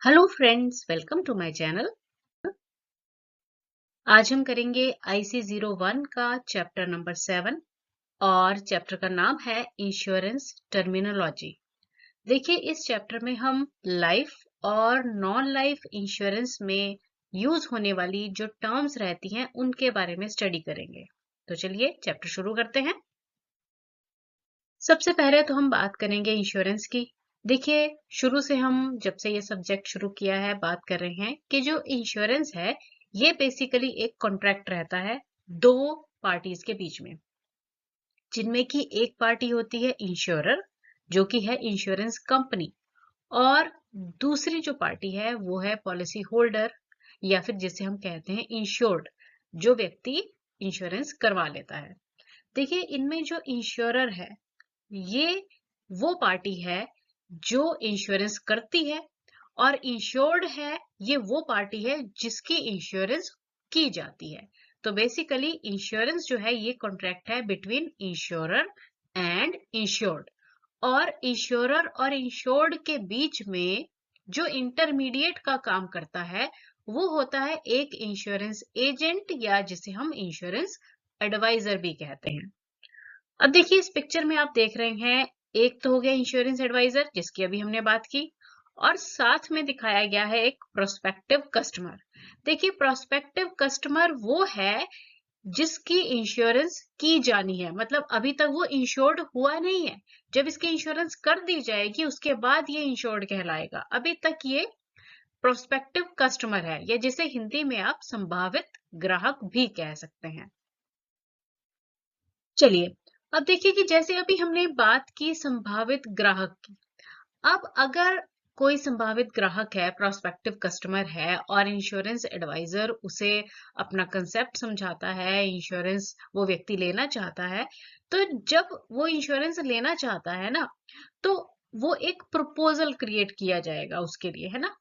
Hello friends, welcome to my channel. आज हम करेंगे आईसी 01 का चैप्टर नंबर 7 और चैप्टर का नाम है इंश्योरेंस टर्मिनोलॉजी। देखिए, इस चैप्टर में हम लाइफ और नॉन लाइफ इंश्योरेंस में यूज होने वाली जो टर्म्स रहती हैं उनके बारे में स्टडी करेंगे। तो चलिए चैप्टर शुरू करते हैं। सबसे पहले तो हम बात करेंगे इंश्योरेंस की। देखिए, शुरू से हम जब से ये सब्जेक्ट शुरू किया है बात कर रहे हैं कि जो इंश्योरेंस है ये बेसिकली एक कॉन्ट्रैक्ट रहता है दो पार्टीज के बीच में, जिनमें की एक पार्टी होती है इंश्योरर, जो कि है इंश्योरेंस कंपनी, और दूसरी जो पार्टी है वो है पॉलिसी होल्डर, या फिर जिसे हम कहते हैं इंश्योर्ड, जो व्यक्ति इंश्योरेंस करवा लेता है। देखिए, इनमें जो इंश्योरर है ये वो पार्टी है जो इंश्योरेंस करती है, और इंश्योर्ड है ये वो पार्टी है जिसकी इंश्योरेंस की जाती है। तो बेसिकली इंश्योरेंस जो है ये कॉन्ट्रैक्ट है बिटवीन इंश्योरर एंड इंश्योर्ड, और इंश्योरर और इंश्योर्ड के बीच में जो इंटरमीडिएट का काम करता है वो होता है एक इंश्योरेंस एजेंट, या जिसे हम इंश्योरेंस एडवाइजर भी कहते हैं। अब देखिए, इस पिक्चर में आप देख रहे हैं, एक तो हो गया इंश्योरेंस एडवाइजर जिसकी अभी हमने बात की, और साथ में दिखाया गया है एक प्रोस्पेक्टिव कस्टमर। देखिए, प्रोस्पेक्टिव कस्टमर वो है जिसकी इंश्योरेंस की जानी है, मतलब अभी तक वो इंश्योर्ड हुआ नहीं है। जब इसकी इंश्योरेंस कर दी जाएगी उसके बाद ये इंश्योर्ड कहलाएगा। अभी तक ये प्रोस्पेक्टिव कस्टमर है, या जिसे हिंदी में आप संभावित ग्राहक भी कह सकते हैं। चलिए, अब देखिए कि जैसे अभी हमने बात की संभावित ग्राहक की, अब अगर कोई संभावित ग्राहक है, प्रोस्पेक्टिव कस्टमर है, और इंश्योरेंस एडवाइजर उसे अपना कंसेप्ट समझाता है, इंश्योरेंस वो व्यक्ति लेना चाहता है, तो जब वो इंश्योरेंस लेना चाहता है ना, तो वो एक प्रपोजल क्रिएट किया जाएगा उसके लिए, है ना।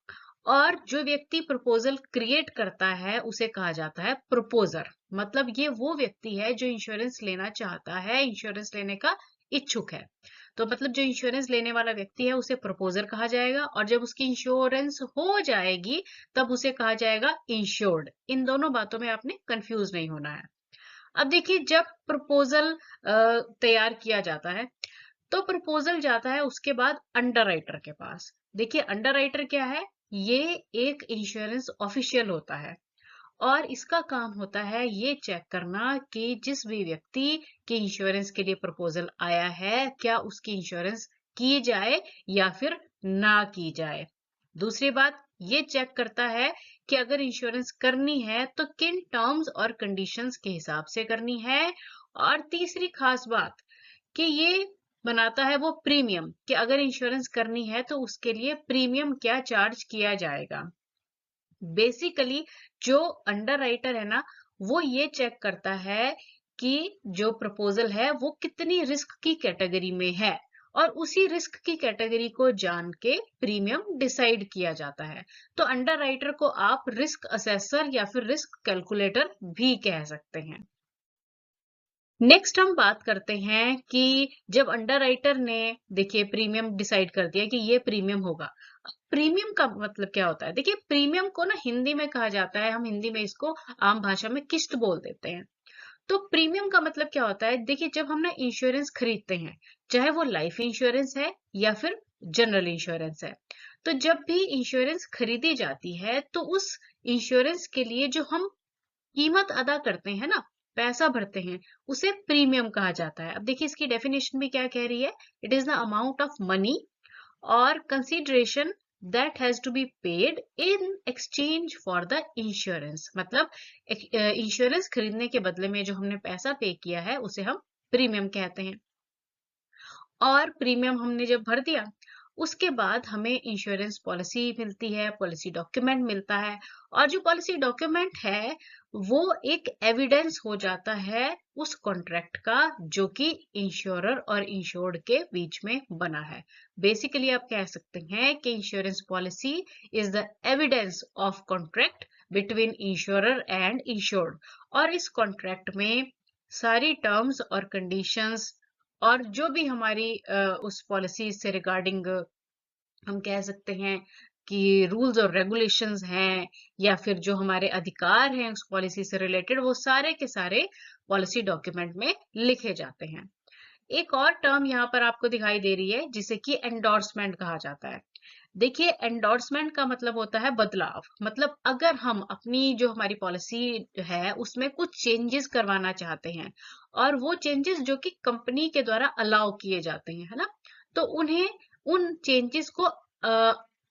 और जो व्यक्ति प्रपोजल क्रिएट करता है उसे कहा जाता है प्रपोजर। मतलब ये वो व्यक्ति है जो इंश्योरेंस लेना चाहता है, इंश्योरेंस लेने का इच्छुक है। तो मतलब जो इंश्योरेंस लेने वाला व्यक्ति है उसे प्रपोजर कहा जाएगा, और जब उसकी इंश्योरेंस हो जाएगी तब उसे कहा जाएगा इंश्योर्ड। इन दोनों बातों में आपने कंफ्यूज नहीं होना है। अब देखिए, जब प्रपोजल तैयार किया जाता है तो प्रपोजल जाता है उसके बाद अंडरराइटर के पास। देखिए, अंडरराइटर क्या है, ये एक इंश्योरेंस ऑफिशियल होता है, और इसका काम होता है ये चेक करना कि जिस भी व्यक्ति के इंश्योरेंस के लिए प्रपोजल आया है क्या उसकी इंश्योरेंस की जाए या फिर ना की जाए। दूसरी बात, ये चेक करता है कि अगर इंश्योरेंस करनी है तो किन टर्म्स और कंडीशंस के हिसाब से करनी है। और तीसरी खास बात कि ये बनाता है वो प्रीमियम, कि अगर इंश्योरेंस करनी है तो उसके लिए प्रीमियम क्या चार्ज किया जाएगा। बेसिकली जो अंडरराइटर है ना, वो ये चेक करता है कि जो प्रपोजल है वो कितनी रिस्क की कैटेगरी में है, और उसी रिस्क की कैटेगरी को जान के प्रीमियम डिसाइड किया जाता है। तो अंडरराइटर को आप रिस्क असेसर या फिर रिस्क कैलकुलेटर भी कह सकते हैं। नेक्स्ट हम बात करते हैं कि जब अंडरराइटर ने, देखिए, प्रीमियम डिसाइड कर दिया कि ये प्रीमियम होगा। प्रीमियम का मतलब क्या होता है? देखिए, प्रीमियम को ना हिंदी में कहा जाता है, हम हिंदी में इसको आम भाषा में किस्त बोल देते हैं। तो प्रीमियम का मतलब क्या होता है? देखिए, जब हम ना इंश्योरेंस खरीदते हैं, चाहे वो लाइफ इंश्योरेंस है या फिर जनरल इंश्योरेंस है, तो जब भी इंश्योरेंस खरीदी जाती है तो उस इंश्योरेंस के लिए जो हम कीमत अदा करते हैं ना, पैसा भरते हैं, उसे प्रीमियम कहा जाता है। अब देखिए, इसकी डेफिनेशन भी क्या कह रही है, it is the amount of money और consideration that has to be paid in exchange for the insurance. मतलब इंश्योरेंस खरीदने के बदले में जो हमने पैसा पे किया है उसे हम प्रीमियम कहते हैं। और प्रीमियम हमने जब भर दिया उसके बाद हमें इंश्योरेंस पॉलिसी मिलती है, पॉलिसी डॉक्यूमेंट मिलता है, और जो पॉलिसी डॉक्यूमेंट है वो एक एविडेंस हो जाता है उस कॉन्ट्रैक्ट का जो कि इंश्योरर और इंश्योर्ड के बीच में बना है। बेसिकली आप कह सकते हैं कि insurance policy is the evidence of contract between insurer and insured. और इस कॉन्ट्रैक्ट में सारी टर्म्स और कंडीशंस और जो भी हमारी उस पॉलिसी से रिगार्डिंग हम कह सकते हैं कि रूल्स और रेगुलेशंस हैं या फिर जो हमारे अधिकार हैं उस पॉलिसी से रिलेटेड, वो सारे के सारे पॉलिसी डॉक्यूमेंट में लिखे जाते हैं। एक और टर्म यहाँ पर आपको दिखाई दे रही है जिसे कि एंडोर्समेंट कहा जाता है। देखिए, एंडोर्समेंट का मतलब होता है बदलाव। मतलब अगर हम अपनी जो हमारी पॉलिसी है उसमें कुछ चेंजेस करवाना चाहते हैं और वो चेंजेस जो कि कंपनी के द्वारा अलाउ किए जाते हैं, है ना, तो उन्हें उन चेंजेस को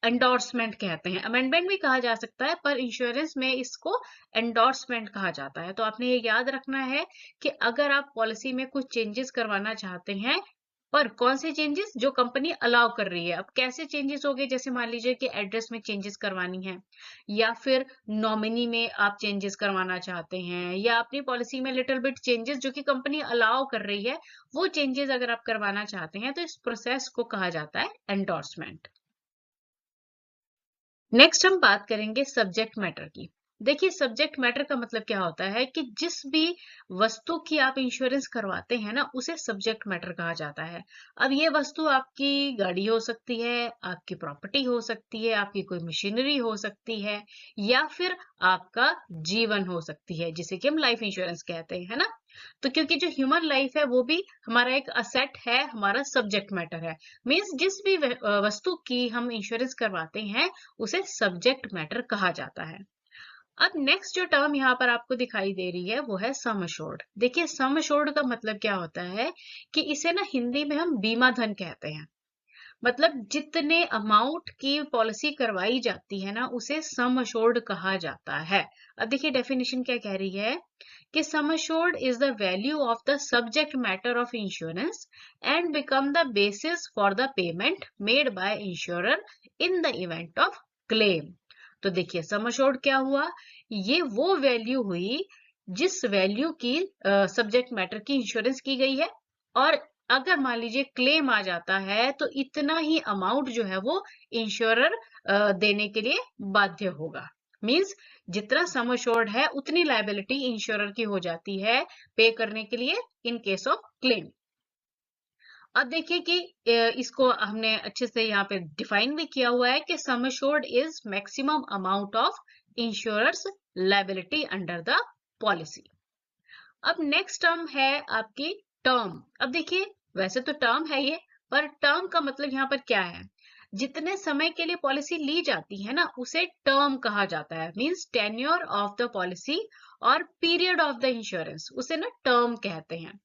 एंडोर्समेंट कहते हैं। अमेंडमेंट भी कहा जा सकता है पर इंश्योरेंस में इसको एंडोर्समेंट कहा जाता है। तो आपने ये याद रखना है कि अगर आप पॉलिसी में कुछ चेंजेस करवाना चाहते हैं, पर कौन से चेंजेस जो कंपनी अलाउ कर रही है। अब कैसे चेंजेस हो गए, जैसे मान लीजिए कि एड्रेस में चेंजेस करवानी है या फिर नॉमिनी में आप चेंजेस करवाना चाहते हैं या अपनी पॉलिसी में लिटिल बिट चेंजेस जो कि कंपनी अलाउ कर रही है, वो चेंजेस अगर आप करवाना चाहते हैं तो इस प्रोसेस को कहा जाता है एंडोर्समेंट। नेक्स्ट हम बात करेंगे सब्जेक्ट मैटर की। देखिए, सब्जेक्ट मैटर का मतलब क्या होता है कि जिस भी वस्तु की आप इंश्योरेंस करवाते हैं ना, उसे सब्जेक्ट मैटर कहा जाता है। अब ये वस्तु आपकी गाड़ी हो सकती है, आपकी प्रॉपर्टी हो सकती है, आपकी कोई मशीनरी हो सकती है या फिर आपका जीवन हो सकती है, जिसे कि हम लाइफ इंश्योरेंस कहते हैं, है ना। तो क्योंकि जो ह्यूमन लाइफ है वो भी हमारा एक असेट है, हमारा सब्जेक्ट मैटर है। मीन्स जिस भी वस्तु की हम इंश्योरेंस करवाते हैं उसे सब्जेक्ट मैटर कहा जाता है। अब नेक्स्ट जो टर्म यहाँ पर आपको दिखाई दे रही है वो है सम अश्योर्ड। देखिए, सम अश्योर्ड का मतलब क्या होता है कि इसे ना हिंदी में हम बीमा धन कहते हैं। मतलब जितने अमाउंट की पॉलिसी करवाई जाती है ना उसे सम अश्योर्ड कहा जाता है। अब देखिए डेफिनेशन क्या कह रही है कि sum assured is the value of the subject matter of insurance and become the basis for the payment made by insurer in the event of claim. तो देखिए, सम अश्योर्ड क्या हुआ, ये वो वैल्यू हुई जिस वैल्यू की सब्जेक्ट मैटर की इंश्योरेंस की गई है, और अगर मान लीजिए क्लेम आ जाता है तो इतना ही अमाउंट जो है वो इंश्योरर देने के लिए बाध्य होगा। मींस जितना सम अश्योर्ड है उतनी लायबिलिटी इंश्योरर की हो जाती है पे करने के लिए इन केस ऑफ क्लेम। अब देखिए कि इसको हमने अच्छे से यहाँ पे डिफाइन भी किया हुआ है कि sum assured is maximum amount of insurers liability under the policy. अब नेक्स्ट टर्म है आपकी टर्म। अब देखिए, वैसे तो टर्म है ये, पर टर्म का मतलब यहाँ पर क्या है, जितने समय के लिए पॉलिसी ली जाती है ना उसे टर्म कहा जाता है। Means tenure of the policy और पीरियड ऑफ द इंश्योरेंस, उसे ना टर्म कहते हैं।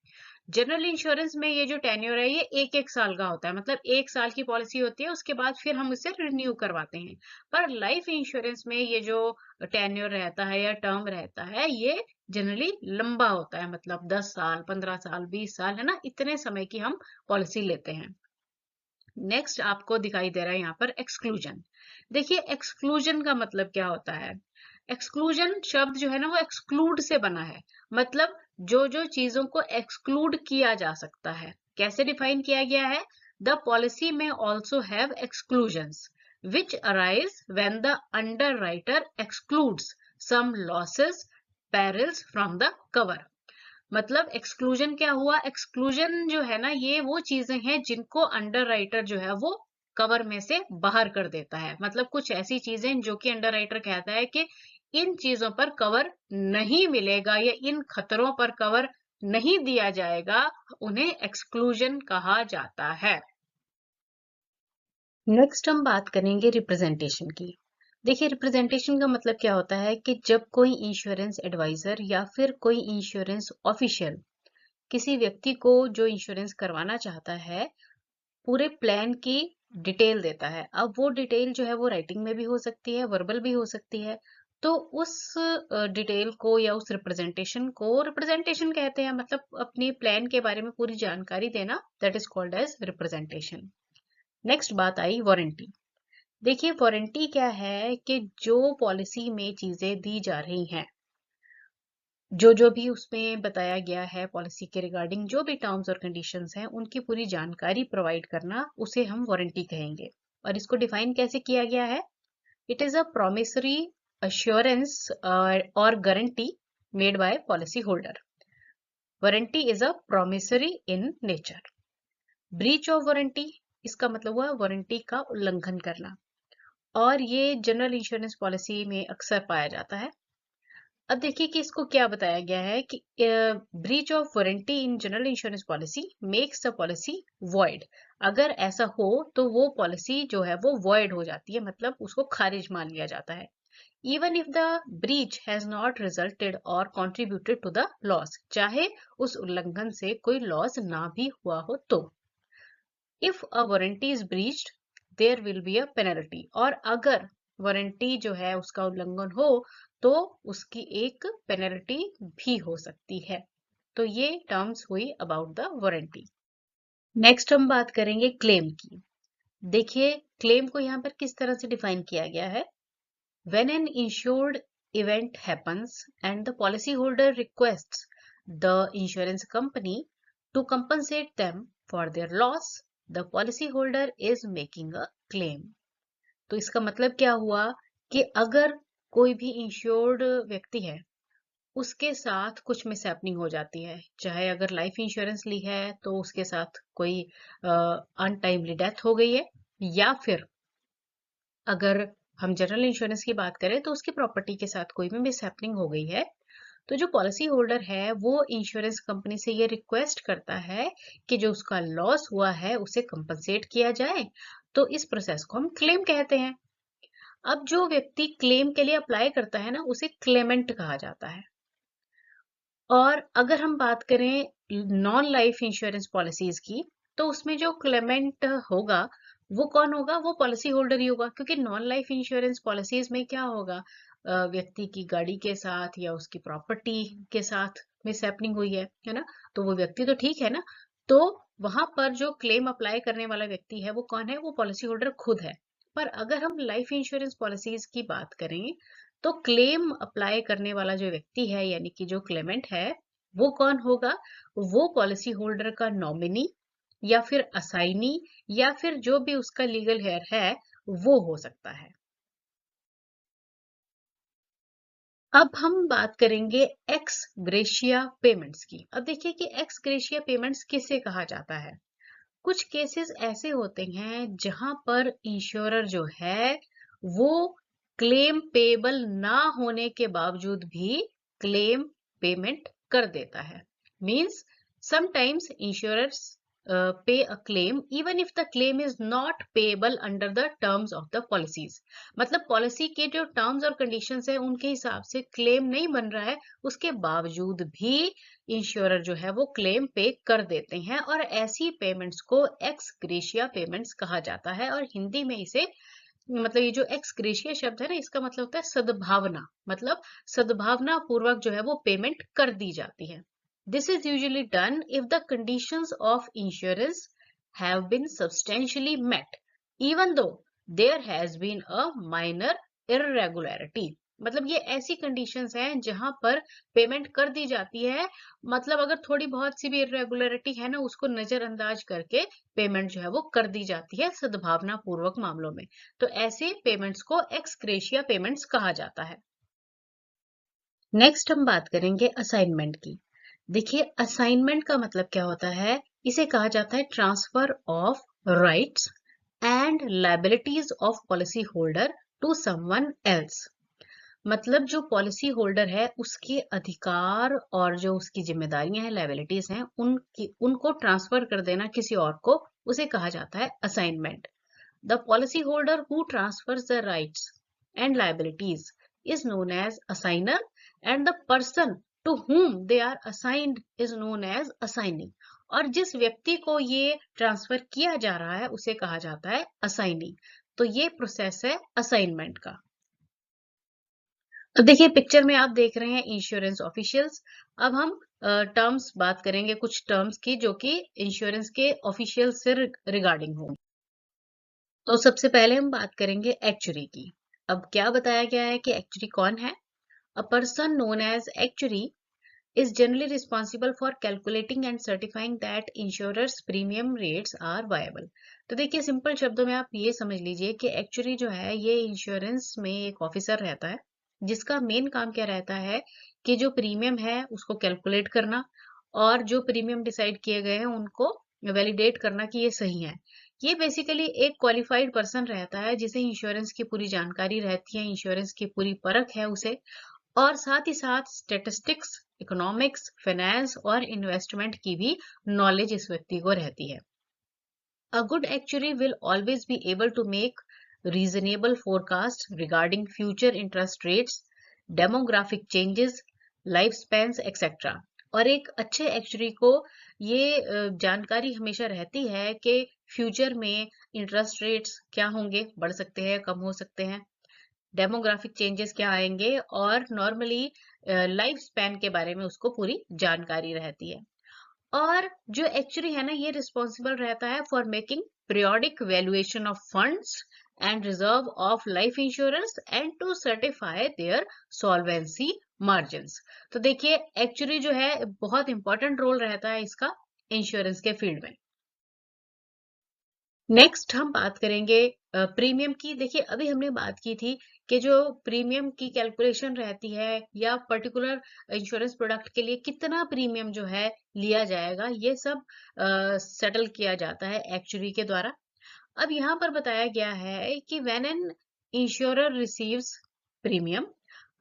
जनरल इंश्योरेंस में ये जो टेन्योर है ये एक एक साल का होता है। मतलब एक साल की पॉलिसी होती है, उसके बाद फिर हम उसे रिन्यू करवाते हैं। पर लाइफ इंश्योरेंस में ये जो टेन्योर रहता है या टर्म रहता है ये जनरली लंबा होता है। मतलब 10 साल, 15 साल, 20 साल, है ना, इतने समय की हम पॉलिसी लेते हैं। नेक्स्ट आपको दिखाई दे रहा है यहाँ पर एक्सक्लूजन। देखिए, एक्सक्लूजन का मतलब क्या होता है। एक्सक्लूजन शब्द जो है ना वो एक्सक्लूड से बना है। मतलब जो जो चीजों को एक्सक्लूड किया जा सकता है। कैसे डिफाइन किया गया है, the policy may also have exclusions which arise when the underwriter excludes some losses perils from the cover. मतलब एक्सक्लूजन क्या हुआ, एक्सक्लूजन जो है ना ये वो चीजें हैं जिनको अंडरराइटर जो है वो कवर में से बाहर कर देता है। मतलब कुछ ऐसी चीजें जो कि अंडरराइटर कहता है कि इन चीजों पर कवर नहीं मिलेगा या इन खतरों पर कवर नहीं दिया जाएगा, उन्हें एक्सक्लूजन कहा जाता है। नेक्स्ट हम बात करेंगे रिप्रेजेंटेशन की। देखिए, रिप्रेजेंटेशन का मतलब क्या होता है कि जब कोई इंश्योरेंस एडवाइजर या फिर कोई इंश्योरेंस ऑफिशियल किसी व्यक्ति को जो इंश्योरेंस करवाना चाहता है पूरे प्लान की डिटेल देता है। अब वो डिटेल जो है वो राइटिंग में भी हो सकती है, वर्बल भी हो सकती है। तो उस डिटेल को या उस रिप्रेजेंटेशन को रिप्रेजेंटेशन कहते हैं। मतलब अपनी प्लान के बारे में पूरी जानकारी देना, that is called as representation. Next बात आई वारंटी। देखिए, वारंटी क्या है कि जो पॉलिसी में चीजें दी जा रही हैं, जो भी उसमें बताया गया है पॉलिसी के रिगार्डिंग, जो भी टर्म्स और कंडीशंस हैं उनकी पूरी जानकारी प्रोवाइड करना, उसे हम वारंटी कहेंगे। और इसको डिफाइन कैसे किया गया है, it is a promissory assurance और guarantee made by policy holder. Warranty is a promissory in nature. Breach of warranty, इसका मतलब हुआ वारंटी का उल्लंघन करना। और ये जनरल इंश्योरेंस पॉलिसी में अक्सर पाया जाता है। अब देखिए कि इसको क्या बताया गया है कि breach of warranty in general insurance policy makes the policy void. अगर ऐसा हो तो वो पॉलिसी जो है वो वॉइड हो जाती है, मतलब उसको खारिज मान लिया जाता है। Even if the breach has not resulted और कॉन्ट्रीब्यूटेड टू द लॉस, चाहे उस उल्लंघन से कोई लॉस ना भी हुआ हो तो। If a warranty is breached there will be a penalty, और अगर वारंटी जो है उसका उल्लंघन हो तो उसकी एक पेनल्टी भी हो सकती है। तो ये टर्म्स हुई अबाउट द वारंटी। नेक्स्ट हम बात करेंगे क्लेम की। देखिए क्लेम को यहाँ पर किस तरह से डिफाइन किया गया है। When an insured event happens and the policyholder requests the insurance company to compensate them for their loss, the policyholder is making a claim. तो इसका मतलब क्या हुआ कि अगर कोई भी इंश्योर्ड व्यक्ति है, उसके साथ कुछ मिसहैपनिंग हो जाती है, चाहे अगर लाइफ इंश्योरेंस ली है तो उसके साथ कोई अनटाइमली डेथ हो गई है, या फिर अगर हम जनरल इंश्योरेंस की बात करें तो उसकी प्रॉपर्टी के साथ कोई भी मिसहैपनिंग हो गई है, तो जो पॉलिसी होल्डर है वो इंश्योरेंस कंपनी से ये रिक्वेस्ट करता है कि जो उसका लॉस हुआ है उसे कंपनसेट किया जाए। तो इस प्रोसेस को हम क्लेम कहते हैं। अब जो व्यक्ति क्लेम के लिए अप्लाई करता है ना, उसे क्लेमेंट कहा जाता है। और अगर हम बात करें नॉन लाइफ इंश्योरेंस पॉलिसीज की, तो उसमें जो क्लेमेंट होगा वो कौन होगा? वो पॉलिसी होल्डर ही होगा, क्योंकि नॉन लाइफ इंश्योरेंस पॉलिसीज में क्या होगा, व्यक्ति की गाड़ी के साथ या उसकी प्रॉपर्टी के साथ मिसहैपनिंग हुई है ना, तो वो व्यक्ति तो ठीक है ना, तो वहां पर जो क्लेम अप्लाई करने वाला व्यक्ति है वो कौन है? वो पॉलिसी होल्डर खुद है। पर अगर हम लाइफ इंश्योरेंस पॉलिसीज की बात करें तो क्लेम अप्लाई करने वाला जो व्यक्ति है, यानी कि जो क्लेमेंट है, वो कौन होगा? वो पॉलिसी होल्डर का नॉमिनी या फिर असाइनी या फिर जो भी उसका लीगल हेयर है वो हो सकता है। अब हम बात करेंगे एक्स ग्रेशिया पेमेंट्स की। अब देखिए कि एक्स ग्रेशिया पेमेंट्स किसे कहा जाता है। कुछ केसेस ऐसे होते हैं जहां पर इंश्योरर जो है वो क्लेम पेबल ना होने के बावजूद भी क्लेम पेमेंट कर देता है। मींस समटाइम्स इंश्योरर्स पे a claim even if the claim is not payable under the terms of the policies. मतलब पॉलिसी के जो टर्म्स और कंडीशंस है उनके हिसाब से क्लेम नहीं बन रहा है, उसके बावजूद भी इंश्योरर जो है वो क्लेम पे कर देते हैं, और ऐसी पेमेंट्स को एक्स ग्रेशिया पेमेंट्स कहा जाता है। और हिंदी में इसे, मतलब ये जो एक्स ग्रेशिया शब्द है ना, इसका मतलब होता है सद्भावना, मतलब सद्भावना पूर्वक जो है वो पेमेंट कर दी जाती है। This is usually done if the conditions of insurance have been substantially met even though there has been a minor irregularity. मतलब ये ऐसी कंडीशंस हैं जहां पर पेमेंट कर दी जाती है, मतलब अगर थोड़ी बहुत सी भी इर्रेगुलरिटी है ना, उसको नजरअंदाज करके पेमेंट जो है वो कर दी जाती है सद्भावना पूर्वक मामलों में। तो ऐसे पेमेंट्स को एक्स ग्रेशिया पेमेंट्स कहा जाता है। नेक्स्ट हम बात करेंगे असाइनमेंट की। देखिए असाइनमेंट का मतलब क्या होता है? इसे कहा जाता है transfer of rights and liabilities of policy holder to someone else. मतलब जो पॉलिसी होल्डर है उसके अधिकार और जो उसकी जिम्मेदारियां हैं, लायबिलिटीज हैं, उनकी उनको ट्रांसफर कर देना किसी और को, उसे कहा जाता है assignment. The policy holder who transverse the rights and liabilities is known as assigner and the person to whom they are assigned is known as assignee। और जिस व्यक्ति को ये ट्रांसफर किया जा रहा है उसे कहा जाता है असाइनी। तो ये प्रोसेस है असाइनमेंट का। तो देखिए पिक्चर में आप देख रहे हैं इंश्योरेंस ऑफिशियल्स। अब हम टर्म्स बात करेंगे, कुछ टर्म्स की जो कि इंश्योरेंस के ऑफिशियल से रिगार्डिंग हो। तो सबसे पहले हम बात करेंगे एक्चुरी की। अब क्या बताया गया है कि एक्चुरी कौन है? A person known as actuary is generally responsible for calculating and certifying that insurers premium rates are viable। तो देखिए सिंपल शब्दों में आप ये समझ लीजिए कि एक्चुअली जो है ये इंश्योरेंस में एक ऑफिसर रहता है जिसका मेन काम क्या रहता है कि जो प्रीमियम है उसको कैलकुलेट करना और जो प्रीमियम डिसाइड किए गए हैं उनको वैलिडेट करना कि ये सही है। ये बेसिकली एक क्वालिफाइड पर्सन रहता है जिसे इंश्योरेंस की पूरी जानकारी रहती है, इंश्योरेंस की पूरी परख है उसे, और साथ ही साथ स्टेटिस्टिक्स, इकोनॉमिक्स, फाइनेंस और इन्वेस्टमेंट की भी नॉलेज इस व्यक्ति को रहती है। A good actuary will always be able to make reasonable forecasts regarding future interest rates, demographic changes, lifespans, etc. और एक अच्छे एक्चुअरी को ये जानकारी हमेशा रहती है कि फ्यूचर में इंटरेस्ट रेट्स क्या होंगे, बढ़ सकते हैं, कम हो सकते हैं, डेमोग्राफिक चेंजेस क्या आएंगे, और नॉर्मली लाइफ स्पैन के बारे में उसको पूरी जानकारी रहती है। और जो एक्चुअली है ना, ये रिस्पॉन्सिबल रहता है for making periodic valuation of funds and reserve of life insurance and to certify their solvency margins. तो देखिए एक्चुअली जो है बहुत इंपॉर्टेंट रोल रहता है इसका इंश्योरेंस के फील्ड में। नेक्स्ट हम बात करेंगे प्रीमियम की। देखिए अभी हमने बात की थी कि जो प्रीमियम की कैलकुलेशन रहती है या पर्टिकुलर इंश्योरेंस प्रोडक्ट के लिए कितना प्रीमियम जो है लिया जाएगा, ये सब सेटल किया जाता है एक्चुअरी के द्वारा। अब यहाँ पर बताया गया है कि when an insurer receives premium,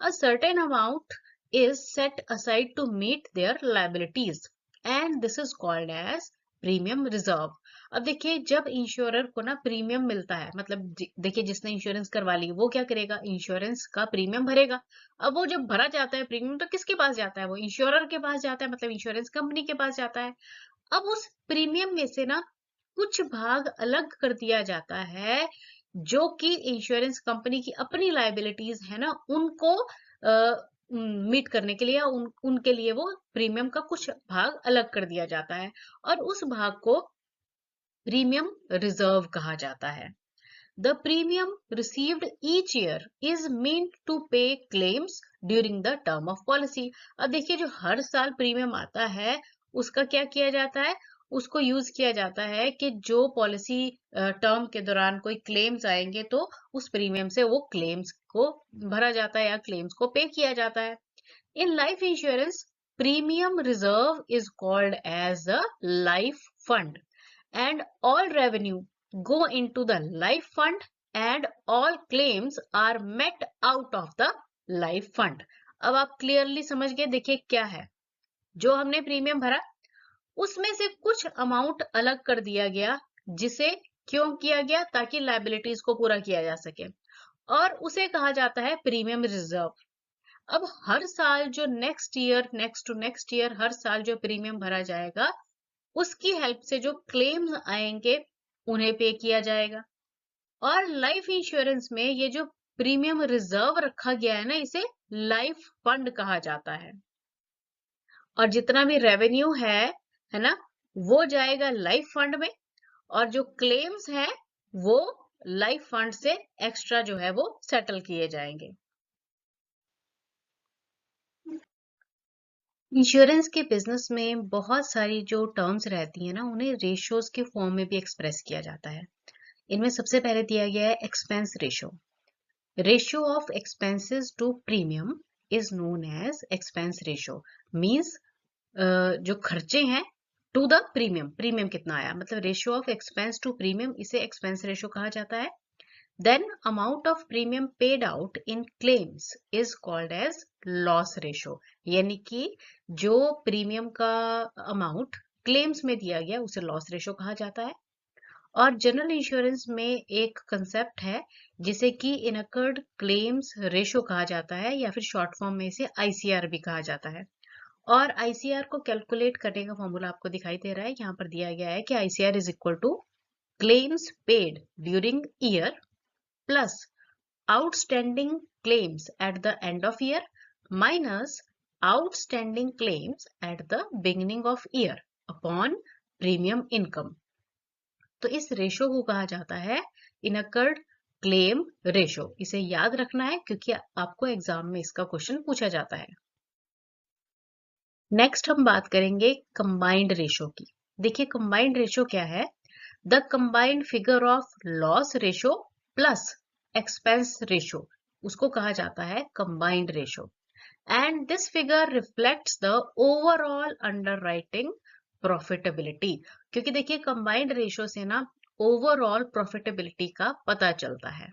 a certain amount is set aside to meet their liabilities and this is called as premium reserve. अब देखिए जब इंश्योरर को ना प्रीमियम मिलता है, मतलब देखिए जिसने इंश्योरेंस करवा ली वो क्या करेगा, इंश्योरेंस का प्रीमियम भरेगा। अब वो जब भरा जाता है प्रीमियम तो किसके पास जाता है, वो इंश्योरर के पास जाता है, मतलब इंश्योरेंस कंपनी के पास जाता है। अब उस प्रीमियम में से ना कुछ भाग अलग कर दिया जाता है जो कि इंश्योरेंस कंपनी की अपनी लायबिलिटीज है ना उनको मीट करने के लिए या उनके लिए वो प्रीमियम का कुछ भाग अलग कर दिया जाता है, और उस भाग को प्रीमियम रिजर्व कहा जाता है। The premium received each year is meant to pay claims during the term of policy। अब देखिए जो हर साल प्रीमियम आता है उसका क्या किया जाता है, उसको यूज किया जाता है कि जो पॉलिसी टर्म के दौरान कोई क्लेम्स आएंगे तो उस प्रीमियम से वो क्लेम्स को भरा जाता है या क्लेम्स को पे किया जाता है। In life insurance premium reserve is called as a life fund and all revenue go into the life fund and all claims are met out of the life fund। अब आप क्लियरली समझ गए। देखिए क्या है, जो हमने प्रीमियम भरा उसमें से कुछ अमाउंट अलग कर दिया गया, जिसे क्यों किया गया, ताकि लायबिलिटीज को पूरा किया जा सके, और उसे कहा जाता है प्रीमियम रिजर्व। अब हर साल जो नेक्स्ट टू नेक्स्ट ईयर हर साल जो प्रीमियम भरा जाएगा उसकी हेल्प से जो क्लेम्स आएंगे उन्हें पे किया जाएगा। और लाइफ इंश्योरेंस में ये जो प्रीमियम रिजर्व रखा गया है ना, इसे लाइफ फंड कहा जाता है। और जितना भी रेवेन्यू है ना, वो जाएगा लाइफ फंड में, और जो क्लेम्स है वो लाइफ फंड से एक्स्ट्रा जो है वो सेटल किए जाएंगे। इंश्योरेंस के बिजनेस में बहुत सारी जो टर्म्स रहती है ना, उन्हें रेशियोज के फॉर्म में भी एक्सप्रेस किया जाता है। इनमें सबसे पहले दिया गया है expense ratio. Ratio of expenses to premium is known as expense ratio. Means जो खर्चे हैं टू द प्रीमियम, प्रीमियम कितना आया, मतलब ratio of expense to premium, इसे एक्सपेंस रेशियो कहा जाता है। Then amount of premium paid out in claims is called as loss ratio। यानी कि जो प्रीमियम का अमाउंट क्लेम्स में दिया गया उसे लॉस रेशियो कहा जाता है। और जनरल इंश्योरेंस में एक कंसेप्ट है जिसे कि इनकर्ड क्लेम्स रेशियो कहा जाता है, या फिर शॉर्ट फॉर्म में इसे आईसीआर भी कहा जाता है। और आईसीआर को कैलकुलेट करने का फॉर्मूला आपको दिखाई दे रहा है, यहाँ पर दिया गया है कि ICR is equal to claims paid during year plus outstanding claims at the end of year minus outstanding claims at the beginning of year upon premium income। तो इस रेशो को कहा जाता है इनकर्ड क्लेम रेशो। इसे याद रखना है क्योंकि आपको एग्जाम में इसका क्वेश्चन पूछा जाता है। नेक्स्ट हम बात करेंगे कंबाइंड रेशो की। देखिए कंबाइंड रेशो क्या है, the combined figure of loss ratio plus expense ratio, उसको कहा जाता है combined ratio. And this figure reflects the overall underwriting profitability. क्योंकि देखिए कंबाइंड रेशो से ना ओवरऑल प्रॉफिटेबिलिटी का पता चलता है।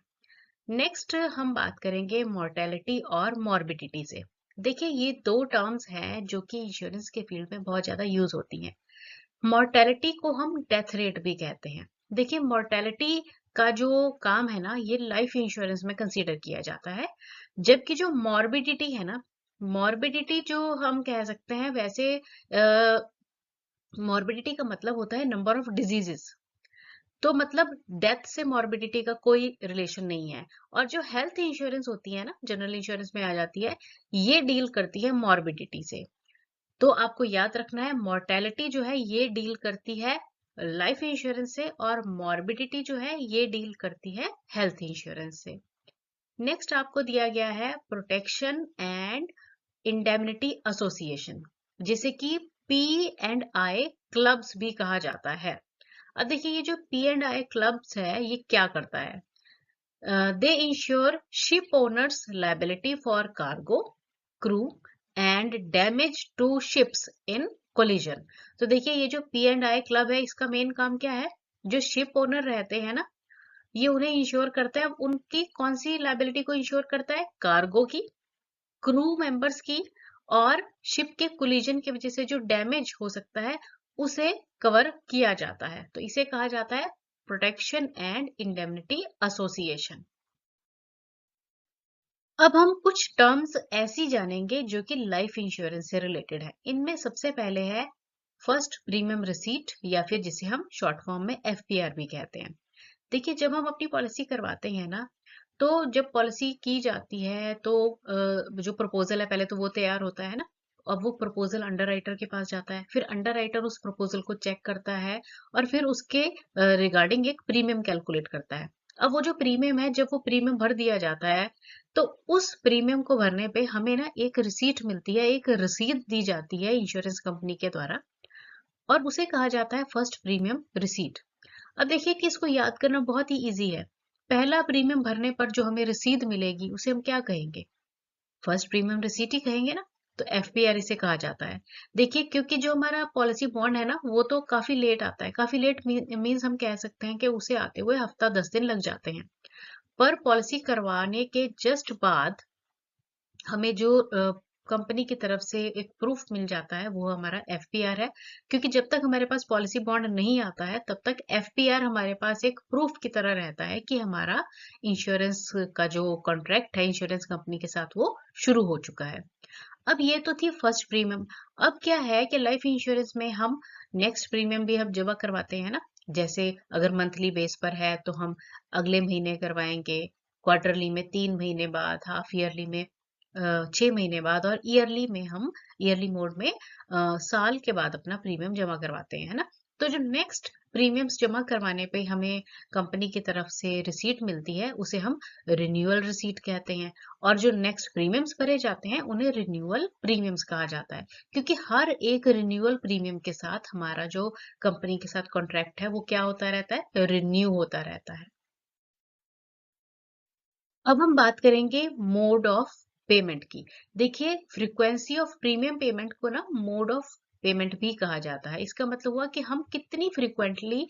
नेक्स्ट हम बात करेंगे मोर्टेलिटी और मॉर्बिडिटी से। देखिए ये दो टर्म्स हैं जो कि इंश्योरेंस के फील्ड में बहुत ज्यादा यूज होती हैं। मोर्टेलिटी को हम डेथ रेट भी कहते हैं। देखिए मोर्टेलिटी का जो काम है ना, ये लाइफ इंश्योरेंस में कंसीडर किया जाता है, जबकि जो मॉर्बिडिटी है ना, मॉर्बिडिटी जो हम कह सकते हैं वैसे, मॉर्बिडिटी का मतलब होता है नंबर ऑफ डिजीजेस। तो मतलब डेथ से मॉर्बिडिटी का कोई रिलेशन नहीं है। और जो हेल्थ इंश्योरेंस होती है ना, जनरल इंश्योरेंस में आ जाती है, ये डील करती है मॉर्बिडिटी से। तो आपको याद रखना है, मोर्टेलिटी जो है ये डील करती है लाइफ इंश्योरेंस से, और मॉर्बिडिटी जो है ये डील करती है हेल्थ इंश्योरेंस से। नेक्स्ट आपको दिया गया है प्रोटेक्शन एंड इंडेमनिटी एसोसिएशन, जिसे कि पी एंड आई क्लब्स भी कहा जाता है। अब देखिए ये जो पी एंड आई क्लब्स है ये क्या करता है, they ensure ship owners liability for cargo, crew and damage to ships in collision। तो देखिए ये जो पी एंड आई क्लब है इसका मेन काम क्या है, जो शिप ओनर रहते हैं ना, ये उन्हें इंश्योर करता है। उनकी कौन सी लाइबिलिटी को इंश्योर करता है, कार्गो की, क्रू मेंबर्स की, और शिप के कोलिजन की वजह से जो डैमेज हो सकता है उसे कवर किया जाता है। तो इसे कहा जाता है प्रोटेक्शन एंड इंडेमनिटी एसोसिएशन। अब हम कुछ टर्म्स ऐसी जानेंगे जो कि लाइफ इंश्योरेंस से रिलेटेड है। इनमें सबसे पहले है फर्स्ट प्रीमियम रिसीट, या फिर जिसे हम शॉर्ट फॉर्म में एफपीआर भी कहते हैं। देखिए जब हम अपनी पॉलिसी करवाते हैं ना, तो जब पॉलिसी की जाती है तो जो प्रपोजल है पहले तो वो तैयार होता है ना, और वो प्रपोजल अंडर राइटर के पास जाता है, फिर अंडर राइटर उस प्रपोजल को चेक करता है, और फिर उसके रिगार्डिंग एक प्रीमियम कैलकुलेट करता है। अब वो जो प्रीमियम है, जब वो प्रीमियम भर दिया जाता है, तो उस प्रीमियम को भरने पे हमें ना एक रिसीट मिलती है, एक रसीद दी जाती है इंश्योरेंस कंपनी के द्वारा, और उसे कहा जाता है फर्स्ट प्रीमियम रिसीट। अब देखिए कि इसको याद करना बहुत ही इजी है। पहला प्रीमियम भरने पर जो हमें रसीद मिलेगी उसे हम क्या कहेंगे, फर्स्ट प्रीमियम रिसीट ही कहेंगे ना। तो एफपीआर इसे कहा जाता है। देखिए क्योंकि जो हमारा पॉलिसी बॉन्ड है ना, वो तो काफी लेट आता है। काफी लेट मीन्स हम कह सकते हैं कि उसे आते हुए हफ्ता 10 दिन लग जाते हैं। पर पॉलिसी करवाने के जस्ट बाद हमें जो कंपनी की तरफ से एक प्रूफ मिल जाता है, वो हमारा एफपीआर है। क्योंकि जब तक हमारे पास पॉलिसी बॉन्ड नहीं आता है, तब तक एफपीआर हमारे पास एक प्रूफ की तरह रहता है कि हमारा इंश्योरेंस का जो कॉन्ट्रैक्ट है इंश्योरेंस कंपनी के साथ, वो शुरू हो चुका है। अब ये तो थी फर्स्ट प्रीमियम। अब क्या है कि लाइफ इंश्योरेंस में हम नेक्स्ट प्रीमियम भी हम जमा करवाते हैं ना। जैसे अगर मंथली बेस पर है तो हम अगले महीने करवाएंगे, क्वार्टरली में 3 महीने बाद, हाफ ईयरली में 6 महीने बाद, और ईयरली में हम ईयरली मोड में साल के बाद अपना प्रीमियम जमा करवाते हैं, है ना। तो जो नेक्स्ट प्रीमियम्स जमा करवाने पे हमें कंपनी की तरफ से रिसीट मिलती है, उसे हम रिन्यूअल रिसीट कहते हैं। और जो नेक्स्ट प्रीमियम्स भरे जाते हैं उन्हें रिन्यूअल प्रीमियम्स कहा जाता है, क्योंकि हर एक रिन्यूअल प्रीमियम के साथ हमारा जो कंपनी के साथ कॉन्ट्रैक्ट है वो क्या होता रहता है, रिन्यू होता रहता है। अब हम बात करेंगे मोड ऑफ पेमेंट की। देखिए फ्रीक्वेंसी ऑफ प्रीमियम पेमेंट को ना मोड ऑफ पेमेंट भी कहा जाता है। इसका मतलब हुआ कि हम कितनी फ्रीक्वेंटली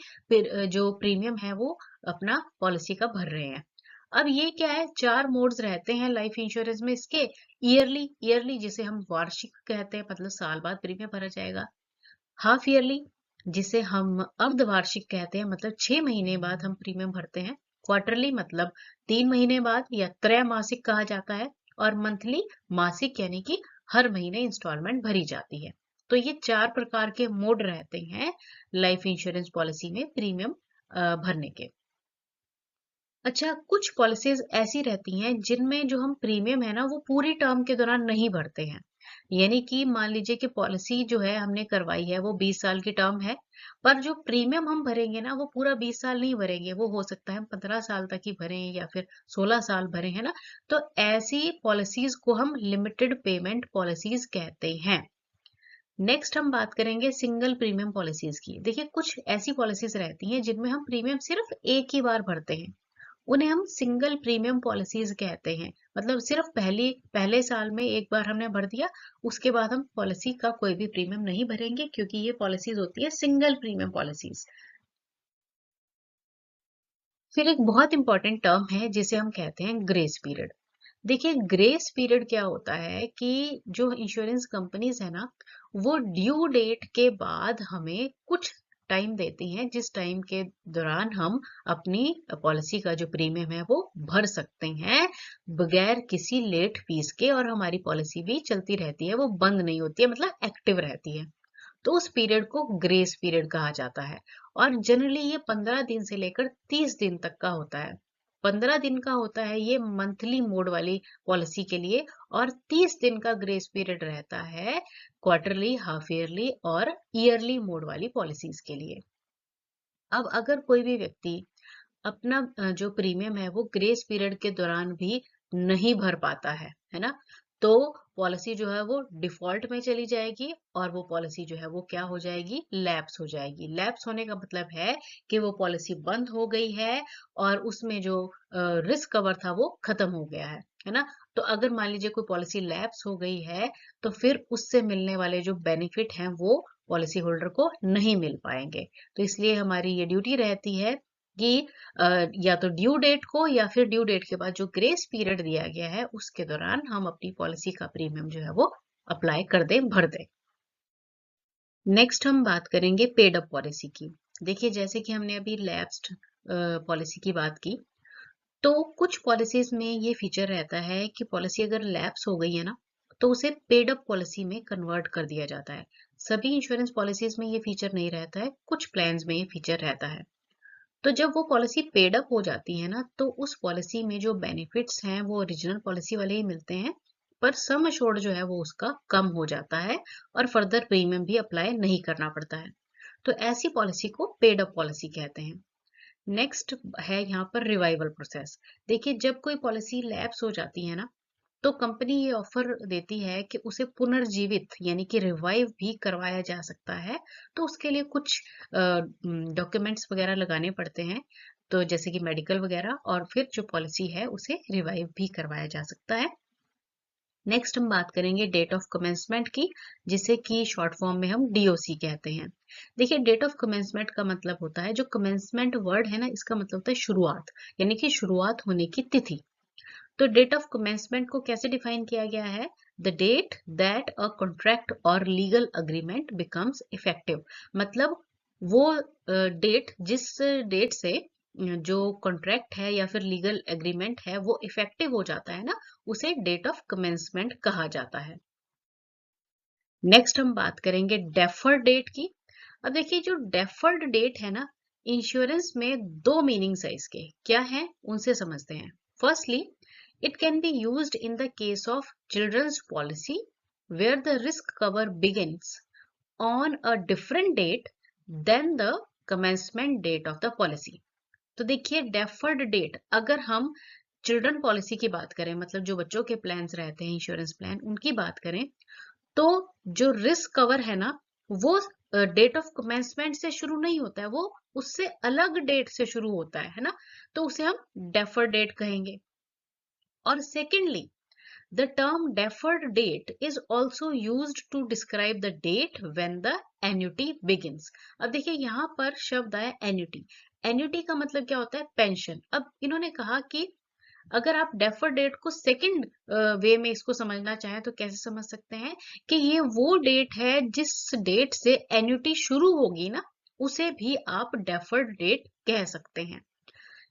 जो प्रीमियम है वो अपना पॉलिसी का भर रहे हैं। अब ये क्या है, चार मोड्स रहते हैं लाइफ इंश्योरेंस में इसके। ईयरली, ईयरली जिसे हम वार्षिक कहते हैं, मतलब साल बाद प्रीमियम भरा जाएगा। हाफ ईयरली, जिसे हम अर्धवार्षिक कहते हैं, मतलब 6 महीने बाद हम प्रीमियम भरते हैं। क्वार्टरली मतलब 3 महीने बाद, या त्रैमासिक कहा जाता है। और मंथली, मासिक यानी कि हर महीने इंस्टॉलमेंट भरी जाती है। तो ये चार प्रकार के मोड रहते हैं लाइफ इंश्योरेंस पॉलिसी में प्रीमियम भरने के। अच्छा, कुछ पॉलिसीज ऐसी रहती हैं जिनमें जो हम प्रीमियम है ना वो पूरी टर्म के दौरान नहीं भरते हैं। यानी कि मान लीजिए कि पॉलिसी जो है हमने करवाई है वो 20 साल की टर्म है, पर जो प्रीमियम हम भरेंगे ना वो पूरा 20 साल नहीं भरेंगे, वो हो सकता है हम 15 साल तक ही भरें या फिर 16 साल भरें, है ना। तो ऐसी पॉलिसीज को हम लिमिटेड पेमेंट पॉलिसीज कहते हैं। नेक्स्ट हम बात करेंगे सिंगल प्रीमियम पॉलिसीज की। देखिए कुछ ऐसी पॉलिसीज रहती हैं जिनमें हम प्रीमियम सिर्फ एक ही बार भरते हैं, उन्हें हम सिंगल प्रीमियम पॉलिसीज कहते हैं। मतलब सिर्फ पहले साल में एक बार हमने भर दिया, उसके बाद हम पॉलिसी का कोई भी प्रीमियम नहीं भरेंगे, क्योंकि ये पॉलिसीज होती है सिंगल प्रीमियम पॉलिसीज। फिर एक बहुत इंपॉर्टेंट टर्म है जिसे हम कहते हैं ग्रेस पीरियड। देखिए ग्रेस पीरियड क्या होता है कि जो इंश्योरेंस कंपनीज है ना, वो ड्यू डेट के बाद हमें कुछ टाइम देती हैं, जिस टाइम के दौरान हम अपनी पॉलिसी का जो प्रीमियम है वो भर सकते हैं बगैर किसी लेट फीस के, और हमारी पॉलिसी भी चलती रहती है, वो बंद नहीं होती है, मतलब एक्टिव रहती है। तो उस पीरियड को ग्रेस पीरियड कहा जाता है। और जनरली ये 15 दिन से लेकर 30 दिन तक का होता है। 15 दिन का होता है ये मंथली मोड वाली पॉलिसी के लिए, और 30 दिन का ग्रेस पीरियड रहता है क्वार्टरली, हाफ ईयरली और ईयरली मोड वाली पॉलिसीज के लिए। अब अगर कोई भी व्यक्ति अपना जो प्रीमियम है वो ग्रेस पीरियड के दौरान भी नहीं भर पाता है ना, तो पॉलिसी जो है वो डिफॉल्ट में चली जाएगी, और वो पॉलिसी जो है वो क्या हो जाएगी, लैप्स हो जाएगी। लैप्स होने का मतलब है कि वो पॉलिसी बंद हो गई है, और उसमें जो रिस्क कवर था वो खत्म हो गया है ना। तो अगर मान लीजिए कोई पॉलिसी लैप्स हो गई है, तो फिर उससे मिलने वाले जो बेनिफिट हैं वो पॉलिसी होल्डर को नहीं मिल पाएंगे। तो इसलिए हमारी ये ड्यूटी रहती है कि या तो ड्यू डेट को या फिर ड्यू डेट के बाद जो ग्रेस पीरियड दिया गया है उसके दौरान हम अपनी पॉलिसी का प्रीमियम जो है वो अप्लाई कर दें, भर दें। नेक्स्ट हम बात करेंगे पेड अप पॉलिसी की। देखिए जैसे कि हमने अभी लैप्स्ड पॉलिसी की बात की, तो कुछ पॉलिसीज में ये फीचर रहता है कि पॉलिसी अगर लैप्स हो गई है ना, तो उसे पेड अप पॉलिसी में कन्वर्ट कर दिया जाता है। सभी इंश्योरेंस पॉलिसीज में ये फीचर नहीं रहता है, कुछ प्लान्स में ये फीचर रहता है। तो जब वो पॉलिसी पेड अप हो जाती है ना, तो उस पॉलिसी में जो बेनिफिट्स हैं वो ओरिजिनल पॉलिसी वाले ही मिलते हैं, पर सम अश्योर्ड जो है वो उसका कम हो जाता है, और फर्दर प्रीमियम भी अप्लाई नहीं करना पड़ता है। तो ऐसी पॉलिसी को पेड अप पॉलिसी कहते हैं। नेक्स्ट है यहाँ पर रिवाइवल प्रोसेस। देखिए जब कोई पॉलिसी लैप्स हो जाती है ना, तो कंपनी ये ऑफर देती है कि उसे पुनर्जीवित यानी कि रिवाइव भी करवाया जा सकता है। तो उसके लिए कुछ डॉक्यूमेंट्स वगैरह लगाने पड़ते हैं, तो जैसे कि मेडिकल वगैरह, और फिर जो पॉलिसी है उसे रिवाइव भी करवाया जा सकता है। नेक्स्ट हम बात करेंगे डेट ऑफ कमेंसमेंट की, जिसे कि शॉर्ट फॉर्म में हम डीओसी कहते हैं। देखिए डेट ऑफ कमेंसमेंट का मतलब होता है, जो कमेंसमेंट वर्ड है ना, इसका मतलब होता है शुरुआत, यानी कि शुरुआत होने की तिथि। तो डेट ऑफ कमेंसमेंट को कैसे डिफाइन किया गया है? The date that a contract or legal agreement becomes effective. मतलब वो डेट जिस डेट से जो कॉन्ट्रैक्ट है या फिर लीगल एग्रीमेंट है वो इफेक्टिव हो जाता है ना, उसे डेट ऑफ कमेंसमेंट कहा जाता है। नेक्स्ट हम बात करेंगे डेफर्ड डेट की। अब देखिए जो डेफर्ड डेट है ना, इंश्योरेंस में दो मीनिंग्स है इसके, क्या है उनसे समझते हैं। Firstly, it can be used in the case of children's policy where the risk cover begins on a different date than the commencement date of the policy। तो देखिए डेफर्ड डेट, अगर हम चिल्ड्रन पॉलिसी की बात करें, मतलब जो बच्चों के प्लान्स रहते हैं इंश्योरेंस प्लान, उनकी बात करें, तो जो रिस्क कवर है ना, वो डेट ऑफ कमेंसमेंट से शुरू नहीं होता है, वो उससे अलग डेट से शुरू होता है ना, तो उसे हम डेफर्ड डेट कहेंगे। और secondly, the term deferred date is also used to describe the date when the annuity begins। अब देखिए यहाँ पर शब्द आया एन्युटी। एन्युटी का मतलब क्या होता है? पेंशन। अब इन्होंने कहा कि अगर आप डेफर डेट को सेकंड वे में इसको समझना चाहें तो कैसे समझ सकते हैं कि ये वो डेट है जिस डेट से एन्युटी शुरू होगी ना, उसे भी आप डेफर्ड डेट कह सकते हैं।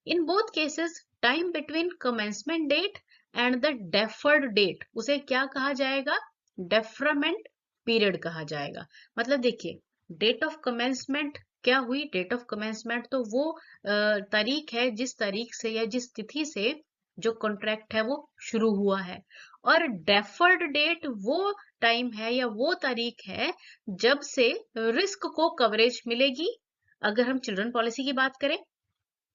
In both cases, time between commencement date and the deferred date उसे क्या कहा जाएगा? Deferment period कहा जाएगा। मतलब देखिए डेट ऑफ कमेंसमेंट क्या हुई? डेट ऑफ कमेंसमेंट तो वो तारीख है जिस तारीख से या जिस तिथि से जो कॉन्ट्रैक्ट है वो शुरू हुआ है, और डेफर्ड डेट वो टाइम है या वो तारीख है जब से रिस्क को कवरेज मिलेगी, अगर हम चिल्ड्रन पॉलिसी की बात करें,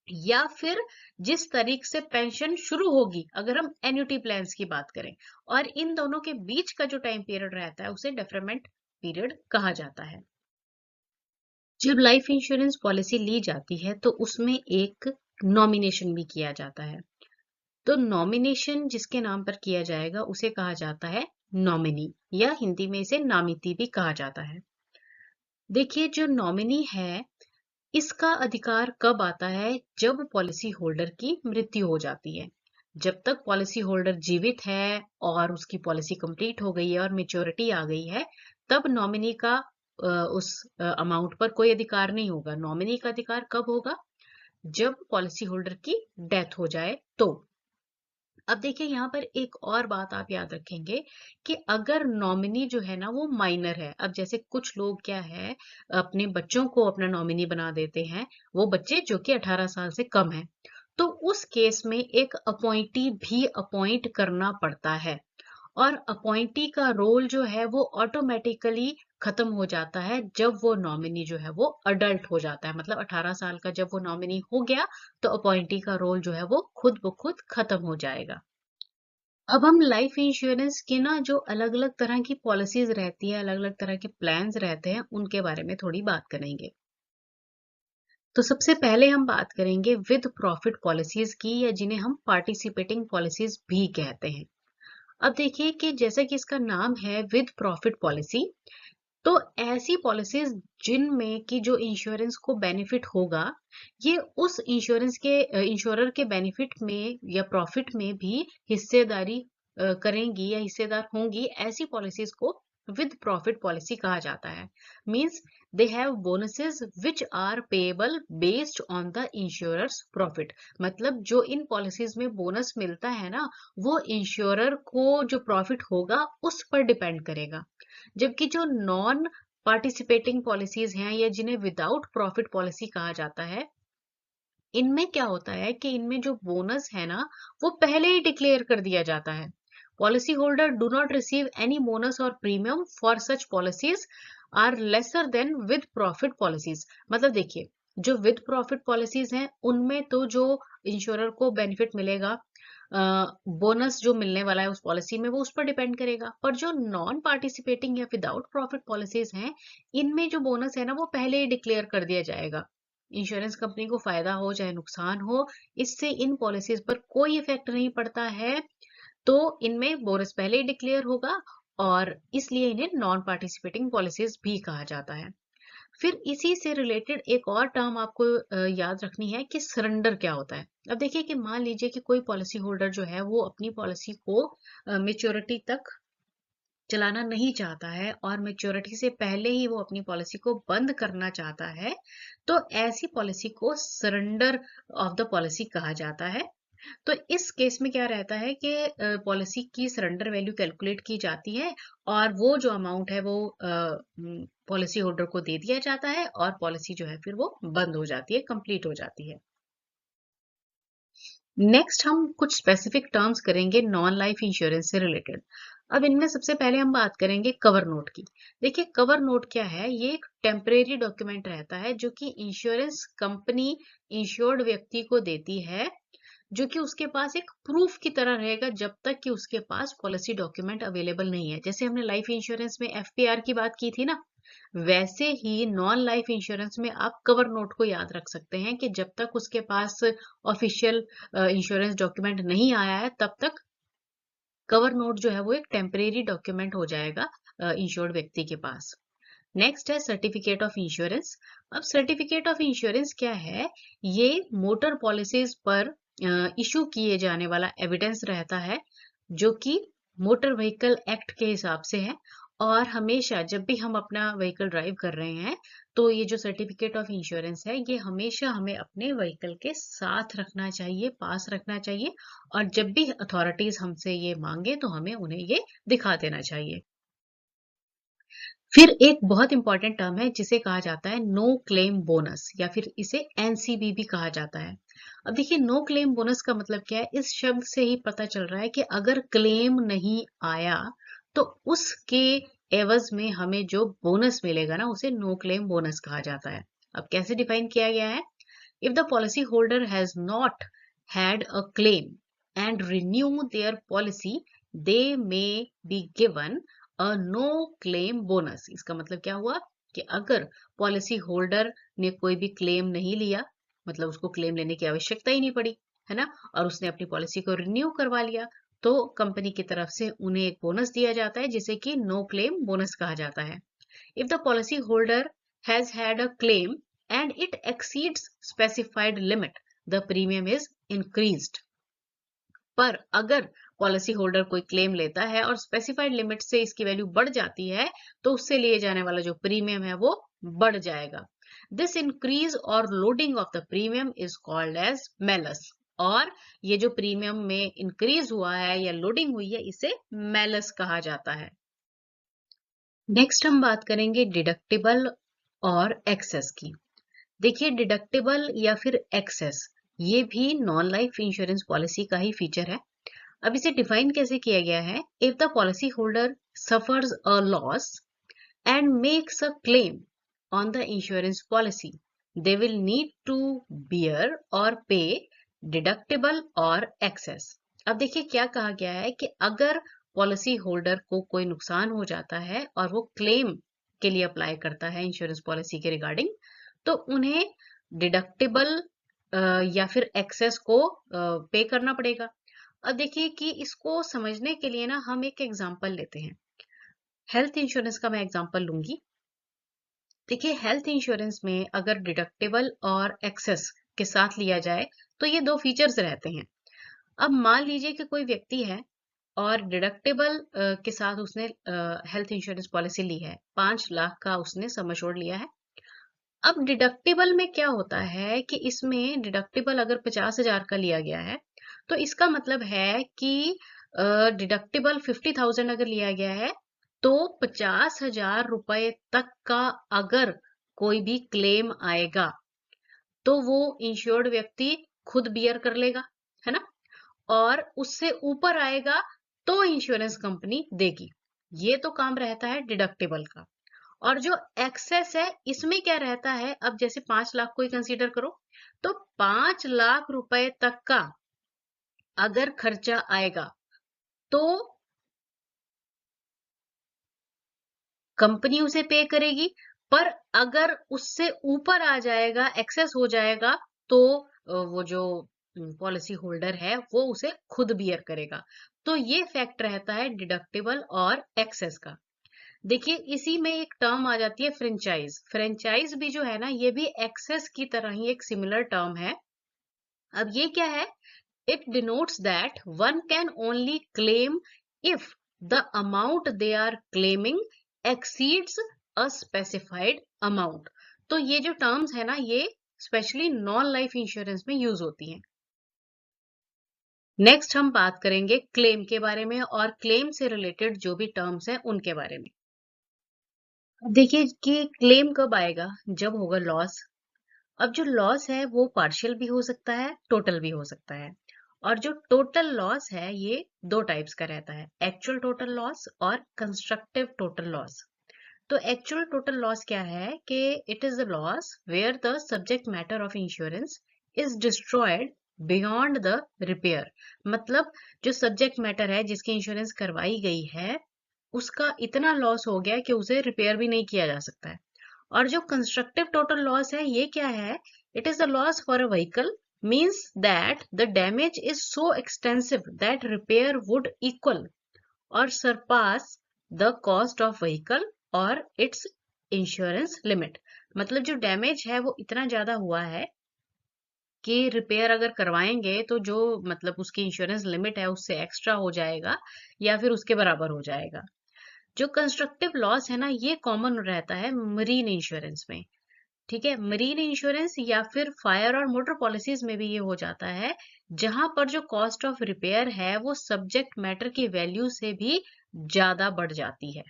या फिर जिस तारीख से पेंशन शुरू होगी अगर हम एन्युटी प्लान्स की बात करें। और इन दोनों के बीच का जो टाइम पीरियड रहता है उसे डेफरमेंट पीरियड कहा जाता है। जब लाइफ इंश्योरेंस पॉलिसी ली जाती है तो उसमें एक नॉमिनेशन भी किया जाता है। तो नॉमिनेशन जिसके नाम पर किया जाएगा उसे कहा जाता है नॉमिनी, या हिंदी में इसे नामिती भी कहा जाता है। देखिए जो नॉमिनी है इसका अधिकार कब आता है? जब पॉलिसी होल्डर की मृत्यु हो जाती है। जब तक पॉलिसी होल्डर जीवित है और उसकी पॉलिसी कंप्लीट हो गई है और मैच्योरिटी आ गई है, तब नॉमिनी का उस अमाउंट पर कोई अधिकार नहीं होगा। नॉमिनी का अधिकार कब होगा? जब पॉलिसी होल्डर की डेथ हो जाए तो। अब देखिए यहाँ पर एक और बात आप याद रखेंगे कि अगर नॉमिनी जो है ना वो माइनर है। अब जैसे कुछ लोग क्या है, अपने बच्चों को अपना नॉमिनी बना देते हैं, वो बच्चे जो कि 18 साल से कम हैं, तो उस केस में एक अपॉइंटी भी अपॉइंट करना पड़ता है। और अपॉइंटी का रोल जो है वो ऑटोमेटिकली खत्म हो जाता है जब वो नॉमिनी जो है वो अडल्ट हो जाता है। मतलब 18 साल का जब वो नॉमिनी हो गया तो अपॉइंटी का रोल जो है वो खुद ब खुद खत्म हो जाएगा। अब हम लाइफ इंश्योरेंस की ना जो अलग अलग तरह की पॉलिसीज रहती है, अलग अलग तरह के प्लान्स रहते हैं, उनके बारे में थोड़ी बात करेंगे। तो सबसे पहले हम बात करेंगे विद प्रॉफिट पॉलिसीज की, या जिन्हें हम पार्टिसिपेटिंग पॉलिसीज भी कहते हैं। अब देखिए कि जैसा कि इसका नाम है विद प्रॉफिट पॉलिसी, तो ऐसी पॉलिसीज जिनमें कि जो इंश्योरेंस को बेनिफिट होगा, ये उस इंश्योरेंस के इंश्योरर के बेनिफिट में या प्रॉफिट में भी हिस्सेदारी करेंगी या हिस्सेदार होंगी, ऐसी पॉलिसीज को विद प्रॉफिट पॉलिसी कहा जाता है। Means they have bonuses which are payable based on the insurer's profit. मतलब जो इन पॉलिसीज में बोनस मिलता है ना, वो इंश्योरर को जो प्रॉफिट होगा उस पर डिपेंड करेगा। जबकि जो नॉन पार्टिसिपेटिंग पॉलिसीज हैं या जिन्हें विदाउट प्रॉफिट पॉलिसी कहा जाता है, इनमें क्या होता है कि इनमें जो बोनस है ना वो पहले ही डिक्लेयर कर दिया जाता है। Policy holder do not receive any bonus और premium for such policies are lesser than with profit policies. मतलब देखिए, जो विद प्रॉफिट पॉलिसीज हैं उनमें तो जो इंश्योरर को बेनिफिट मिलेगा, बोनस जो मिलने वाला है उस पॉलिसी में, वो उस पर डिपेंड करेगा। पर जो नॉन पार्टिसिपेटिंग या विदाउट प्रॉफिट पॉलिसीज हैं, इनमें जो बोनस है ना वो पहले ही डिक्लेयर कर दिया जाएगा। इंश्योरेंस कंपनी को फायदा हो चाहे नुकसान हो, इससे इन पॉलिसीज पर कोई इफेक्ट नहीं पड़ता है। तो इनमें बोनस पहले ही डिक्लेयर होगा और इसलिए इन्हें नॉन पार्टिसिपेटिंग पॉलिसीज भी कहा जाता है। फिर इसी से रिलेटेड एक और टर्म आपको याद रखनी है कि सरेंडर क्या होता है। अब देखिए कि मान लीजिए कि कोई पॉलिसी होल्डर जो है वो अपनी पॉलिसी को मेच्योरिटी तक चलाना नहीं चाहता है और मैच्योरिटी से पहले ही वो अपनी पॉलिसी को बंद करना चाहता है, तो ऐसी पॉलिसी को सरेंडर ऑफ द पॉलिसी कहा जाता है। तो इस केस में क्या रहता है कि पॉलिसी की सरेंडर वैल्यू कैलकुलेट की जाती है और वो जो अमाउंट है वो पॉलिसी होल्डर को दे दिया जाता है और पॉलिसी जो है फिर वो बंद हो जाती है, कंप्लीट हो जाती है। नेक्स्ट हम कुछ स्पेसिफिक टर्म्स करेंगे नॉन लाइफ इंश्योरेंस से रिलेटेड। अब इनमें सबसे पहले हम बात करेंगे कवर नोट की। देखिए कवर नोट क्या है, ये एक टेम्परेरी डॉक्यूमेंट रहता है जो कि इंश्योरेंस कंपनी इंश्योर्ड व्यक्ति को देती है, जो कि उसके पास एक प्रूफ की तरह रहेगा जब तक कि उसके पास पॉलिसी डॉक्यूमेंट अवेलेबल नहीं है। जैसे हमने लाइफ इंश्योरेंस में एफपीआर की बात की थी ना, वैसे ही नॉन लाइफ इंश्योरेंस में आप कवर नोट को याद रख सकते हैं कि जब तक उसके पास ऑफिशियल इंश्योरेंस डॉक्यूमेंट नहीं आया है, तब तक कवर नोट जो है वो एक टेम्परेरी डॉक्यूमेंट हो जाएगा इंश्योर्ड व्यक्ति के पास। नेक्स्ट है सर्टिफिकेट ऑफ इंश्योरेंस। अब सर्टिफिकेट ऑफ इंश्योरेंस क्या है? ये मोटर पॉलिसीज पर इशू किए जाने वाला एविडेंस रहता है, जो कि मोटर व्हीकल एक्ट के हिसाब से है। और हमेशा जब भी हम अपना व्हीकल ड्राइव कर रहे हैं, तो ये जो सर्टिफिकेट ऑफ इंश्योरेंस है ये हमेशा हमें अपने व्हीकल के साथ रखना चाहिए, पास रखना चाहिए। और जब भी अथॉरिटीज हमसे ये मांगे तो हमें उन्हें ये दिखा देना चाहिए। फिर एक बहुत इंपॉर्टेंट टर्म है जिसे कहा जाता है नो क्लेम बोनस, या फिर इसे एनसीबी भी कहा जाता है। अब देखिए नो क्लेम बोनस का मतलब क्या है? इस शब्द से ही पता चल रहा है कि अगर क्लेम नहीं आया तो उसके एवज में हमें जो बोनस मिलेगा ना उसे नो क्लेम बोनस कहा जाता है। अब कैसे डिफाइन किया गया है? If the policy holder has not had a claim and renew their policy, they may be given a no claim bonus। इसका मतलब क्या हुआ कि अगर पॉलिसी होल्डर ने कोई भी क्लेम नहीं लिया, मतलब उसको क्लेम लेने की आवश्यकता ही नहीं पड़ी, है ना, और उसने अपनी पॉलिसी को रिन्यू करवा लिया, तो कंपनी की तरफ से उन्हें एक बोनस दिया जाता है जिसे कि नो क्लेम बोनस कहा जाता है। If the policy holder has had a claim and it exceeds specified limit, the premium is increased. पर अगर पॉलिसी होल्डर कोई क्लेम लेता है और स्पेसिफाइड लिमिट से इसकी वैल्यू बढ़ जाती है, तो उससे लिए जाने वाला जो प्रीमियम है वो बढ़ जाएगा. This increase or loading of the premium is called as malus. और ये जो प्रीमियम में इंक्रीज हुआ है या लोडिंग हुई है, इसे मेलस कहा जाता है. नेक्स्ट हम बात करेंगे डिडक्टिबल और एक्सेस की. देखिए, डिडक्टिबल या फिर एक्सेस ये भी नॉन लाइफ इंश्योरेंस पॉलिसी का ही फीचर है. अब इसे डिफाइन कैसे किया गया है? If the policy holder suffers a loss and makes a claim on the insurance policy, they will need to bear or pay deductible और एक्सेस. अब देखिए क्या कहा गया है कि अगर पॉलिसी होल्डर को कोई नुकसान हो जाता है और वो क्लेम के लिए अप्लाई करता है इंश्योरेंस पॉलिसी के रिगार्डिंग, तो उन्हें डिडक्टिबल या फिर एक्सेस को पे करना पड़ेगा. अब देखिए कि इसको समझने के लिए ना हम एक एग्जांपल लेते हैं. हेल्थ इंश्योरेंस का मैं एग्जांपल लूंगी. देखिए, हेल्थ इंश्योरेंस में अगर डिडक्टिबल और एक्सेस के साथ लिया जाए तो ये दो फीचर्स रहते हैं. अब मान लीजिए कि कोई व्यक्ति है और डिडक्टिबल के साथ उसने हेल्थ इंश्योरेंस पॉलिसी ली है, 5 लाख का उसने सम एश्योर्ड लिया है. अब डिडक्टिबल में क्या होता है कि इसमें डिडक्टिबल अगर 50,000 का लिया गया है, तो इसका मतलब है कि डिडक्टिबल 50,000 अगर लिया गया है, तो 50,000 रुपए तक का अगर कोई भी क्लेम आएगा, तो वो इंश्योर्ड व्यक्ति खुद बियर कर लेगा, है ना. और उससे ऊपर आएगा तो इंश्योरेंस कंपनी देगी. ये तो काम रहता है डिडक्टिबल का. और जो एक्सेस है, इसमें क्या रहता है? अब जैसे 5 लाख को ही कंसीडर करो, तो 5 लाख रुपए तक का अगर खर्चा आएगा तो कंपनी उसे पे करेगी. पर अगर उससे ऊपर आ जाएगा, एक्सेस हो जाएगा, तो वो जो पॉलिसी होल्डर है वो उसे खुद बियर करेगा. तो ये फैक्ट रहता है डिडक्टिबल और एक्सेस का. देखिए, इसी में एक टर्म आ जाती है फ्रेंचाइज. फ्रेंचाइज भी जो है ना, ये भी एक्सेस की तरह ही एक सिमिलर टर्म है. अब ये क्या है? It denotes that one can only claim if the amount they are claiming exceeds a specified amount. तो ये जो टर्म्स है ना, ये स्पेशली नॉन लाइफ इंश्योरेंस में यूज होती हैं. नेक्स्ट हम बात करेंगे क्लेम के बारे में और क्लेम से रिलेटेड जो भी टर्म्स हैं उनके बारे में. देखिए कि क्लेम कब आएगा? जब होगा लॉस. अब जो लॉस है वो पार्शियल भी हो सकता है, टोटल भी हो सकता है. और जो टोटल लॉस है ये दो टाइप्स का रहता है, एक्चुअल टोटल लॉस और कंस्ट्रक्टिव टोटल लॉस. तो एक्चुअल टोटल लॉस क्या है कि it is the loss where the subject matter of insurance is destroyed beyond the repair. मतलब जो सब्जेक्ट मैटर है जिसकी इंश्योरेंस करवाई गई है, उसका इतना लॉस हो गया कि उसे रिपेयर भी नहीं किया जा सकता है. और जो कंस्ट्रक्टिव टोटल लॉस है ये क्या है? It is the loss for a vehicle, means that the damage is so extensive that repair would equal और surpass the cost of vehicle और इट्स इंश्योरेंस लिमिट. मतलब जो डैमेज है वो इतना ज्यादा हुआ है कि रिपेयर अगर करवाएंगे तो जो मतलब उसकी इंश्योरेंस लिमिट है उससे एक्स्ट्रा हो जाएगा या फिर उसके बराबर हो जाएगा. जो कंस्ट्रक्टिव लॉस है ना, ये कॉमन रहता है मरीन इंश्योरेंस में. ठीक है, मरीन इंश्योरेंस या फिर फायर और मोटर पॉलिसीज में भी ये हो जाता है, जहां पर जो कॉस्ट ऑफ रिपेयर है वो सब्जेक्ट मैटर की वैल्यू से भी ज्यादा बढ़ जाती है.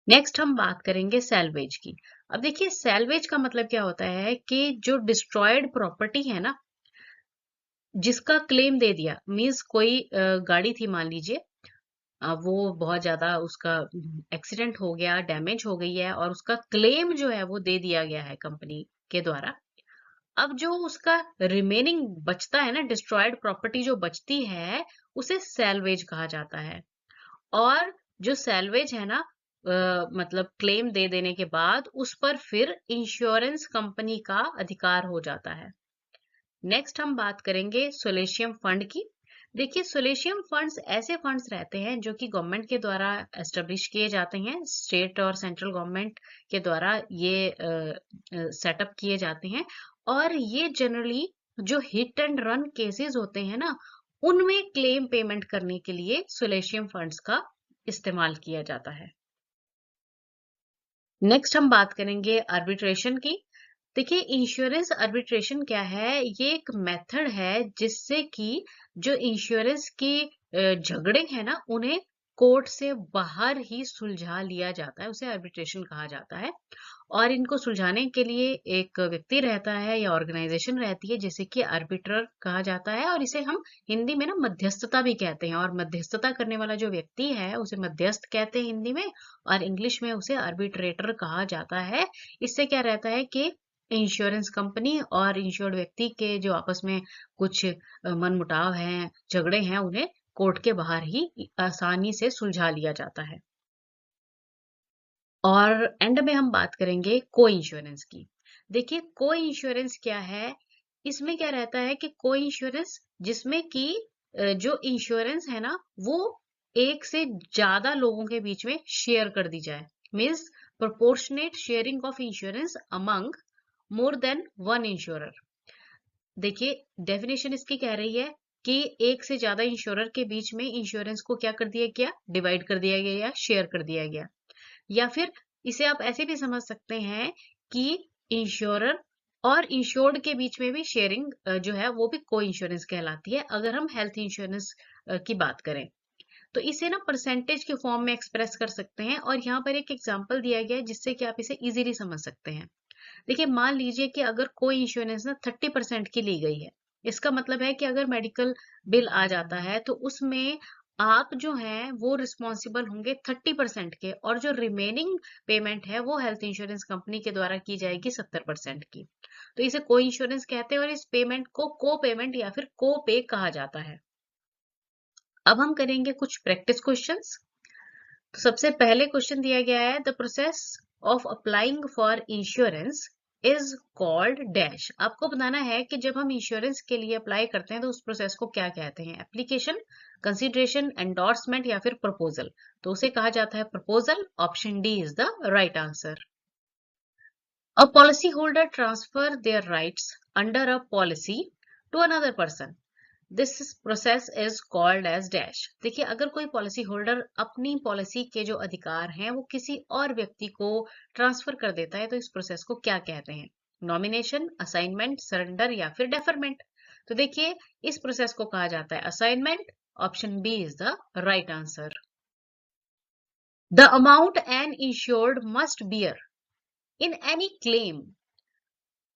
नेक्स्ट हम बात करेंगे सैल्वेज की. अब देखिए, सैल्वेज का मतलब क्या होता है कि जो डिस्ट्रॉयड प्रॉपर्टी है ना, जिसका क्लेम दे दिया, मीन्स कोई गाड़ी थी मान लीजिए, वो बहुत ज्यादा उसका एक्सीडेंट हो गया, डैमेज हो गई है और उसका क्लेम जो है वो दे दिया गया है कंपनी के द्वारा. अब जो उसका रिमेनिंग बचता है ना, डिस्ट्रॉयड प्रॉपर्टी जो बचती है, उसे सैल्वेज कहा जाता है. और जो सैल्वेज है ना, मतलब क्लेम दे देने के बाद उस पर फिर इंश्योरेंस कंपनी का अधिकार हो जाता है. नेक्स्ट हम बात करेंगे सोलेशियम फंड की. देखिए, सोलेशियम फंड्स ऐसे फंड्स रहते हैं जो कि गवर्नमेंट के द्वारा एस्टेब्लिश किए जाते हैं, स्टेट और सेंट्रल गवर्नमेंट के द्वारा ये सेटअप किए जाते हैं। और ये जनरली जो हिट एंड रन केसेस होते हैं ना, उनमें क्लेम पेमेंट करने के लिए सोलेशियम फंड्स का इस्तेमाल किया जाता है। नेक्स्ट हम बात करेंगे आर्बिट्रेशन की। देखिए, इंश्योरेंस आर्बिट्रेशन क्या है? ये एक मेथड है जिससे कि जो इंश्योरेंस के झगड़े हैं ना, उन्हें कोर्ट से बाहर ही सुलझा लिया जाता है, उसे आर्बिट्रेशन कहा जाता है। और इनको सुलझाने के लिए एक व्यक्ति रहता है या ऑर्गेनाइजेशन रहती है जिसे कि आर्बिट्रर कहा जाता है, और इसे हम हिंदी में ना मध्यस्थता भी कहते हैं। और मध्यस्थता करने वाला जो व्यक्ति है उसे मध्यस्थ कहते हैं हिंदी में, और इंग्लिश में उसे आर्बिट्रेटर कहा जाता है। इससे क्या रहता है कि इंश्योरेंस कंपनी और इंश्योर्ड व्यक्ति के जो आपस में कुछ मनमुटाव हैं, झगड़े हैं, उन्हें कोर्ट के बाहर ही आसानी से सुलझा लिया जाता है। और एंड में हम बात करेंगे को इंश्योरेंस की। देखिए, को इंश्योरेंस क्या है? इसमें क्या रहता है कि को इंश्योरेंस जिसमें कि जो इंश्योरेंस है ना, वो एक से ज्यादा लोगों के बीच में शेयर कर दी जाए। Means proportionate sharing of insurance among more than one insurer. देखिए, डेफिनेशन इसकी कह रही है कि एक से ज्यादा इंश्योरर के बीच में इंश्योरेंस को क्या कर दिया गया? डिवाइड कर दिया गया या शेयर कर दिया गया। या फिर इसे आप ऐसे भी समझ सकते हैं कि इंश्योरर और इंश्योर्ड के बीच में भी शेयरिंग जो है वो भी को इंश्योरेंस कहलाती है, अगर हम हेल्थ इंश्योरेंस की बात करें। तो इसे ना परसेंटेज के फॉर्म में एक्सप्रेस कर सकते हैं, और यहाँ पर एक एग्जांपल दिया गया है जिससे कि आप इसे इजीली समझ सकते हैं। देखिए, मान लीजिए कि अगर कोई इंश्योरेंस ना 30% की ली गई है, इसका मतलब है कि अगर मेडिकल बिल आ जाता है तो उसमें आप जो हैं वो रिस्पॉन्सिबल होंगे 30% के, और जो रिमेनिंग पेमेंट है वो हेल्थ इंश्योरेंस कंपनी के द्वारा की जाएगी 70% की। तो इसे को इंश्योरेंस कहते हैं, और इस पेमेंट को पेमेंट या फिर को पे कहा जाता है। अब हम करेंगे कुछ प्रैक्टिस क्वेश्चंस। तो सबसे पहले क्वेश्चन दिया गया है, the process of applying for insurance is called dash. आपको बताना है कि जब हम इंश्योरेंस के लिए अप्लाई करते हैं तो उस प्रोसेस को क्या कहते हैं? एप्लीकेशन, कंसिडरेशन, एंडोर्समेंट या फिर प्रपोजल। तो उसे कहा जाता है proposal. Option D is the right answer. A policy holder transfer their rights under a policy to another person, this process is called as dash. देखिए, अगर कोई पॉलिसी होल्डर अपनी पॉलिसी के जो अधिकार हैं वो किसी और व्यक्ति को ट्रांसफर कर देता है तो इस प्रोसेस को क्या कहते हैं? नॉमिनेशन, असाइनमेंट, सरेंडर या फिर डेफरमेंट। तो देखिए, इस प्रोसेस को कहा जाता है assignment. Option B is the right answer. The amount an insured must bear in any claim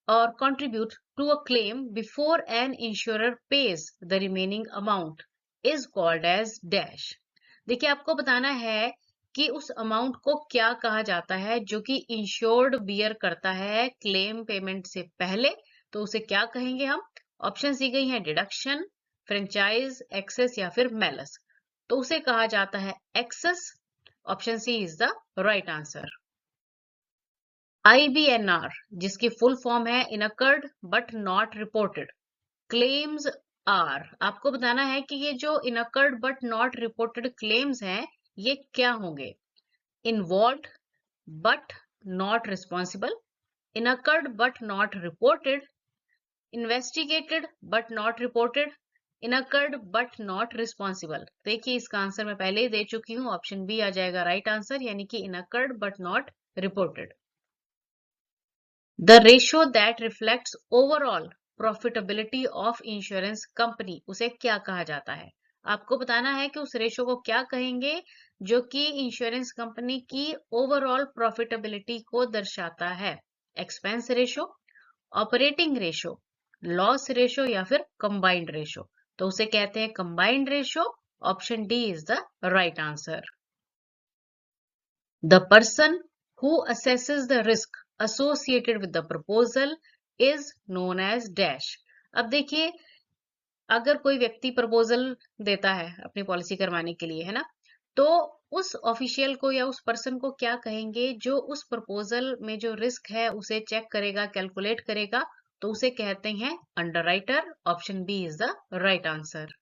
or contribute to a claim before an insurer pays the remaining amount is called as dash। देखिए, आपको बताना है कि उस amount को क्या कहा जाता है जो कि इंश्योर्ड बियर करता है क्लेम पेमेंट से पहले। तो उसे क्या कहेंगे हम? ऑप्शन दी गई है, डिडक्शन, फ्रेंचाइज, एक्सेस या फिर मेलस। तो उसे कहा जाता है excess. Option C is the right answer. IBNR, जिसकी फुल फॉर्म है incurred but not reported claims are. आपको बताना है कि ये जो incurred but not reported claims हैं, ये क्या होंगे? Involved but not responsible, incurred but not reported, investigated but not reported, incurred but not responsible. देखिए, इसका आंसर मैं पहले ही दे चुकी हूँ, ऑप्शन बी आ जाएगा राइट आंसर, यानी कि incurred but not reported. The ratio that reflects overall profitability of insurance company, उसे क्या कहा जाता है? आपको बताना है कि उस रेशो को क्या कहेंगे जो कि इंश्योरेंस कंपनी की ओवरऑल प्रॉफिटेबिलिटी को दर्शाता है। Expense ratio, operating ratio, loss ratio या फिर कंबाइंड रेशो। तो उसे कहते हैं combined ratio. Option D is the right answer. The person who assesses the risk associated with the proposal is known as dash। अब देखिए, अगर कोई व्यक्ति प्रपोजल देता है अपनी पॉलिसी करवाने के लिए, है ना, तो उस ऑफिशियल को या उस पर्सन को क्या कहेंगे जो उस प्रपोजल में जो रिस्क है उसे चेक करेगा, कैलकुलेट करेगा। तो उसे कहते हैं underwriter. Option B is the right answer.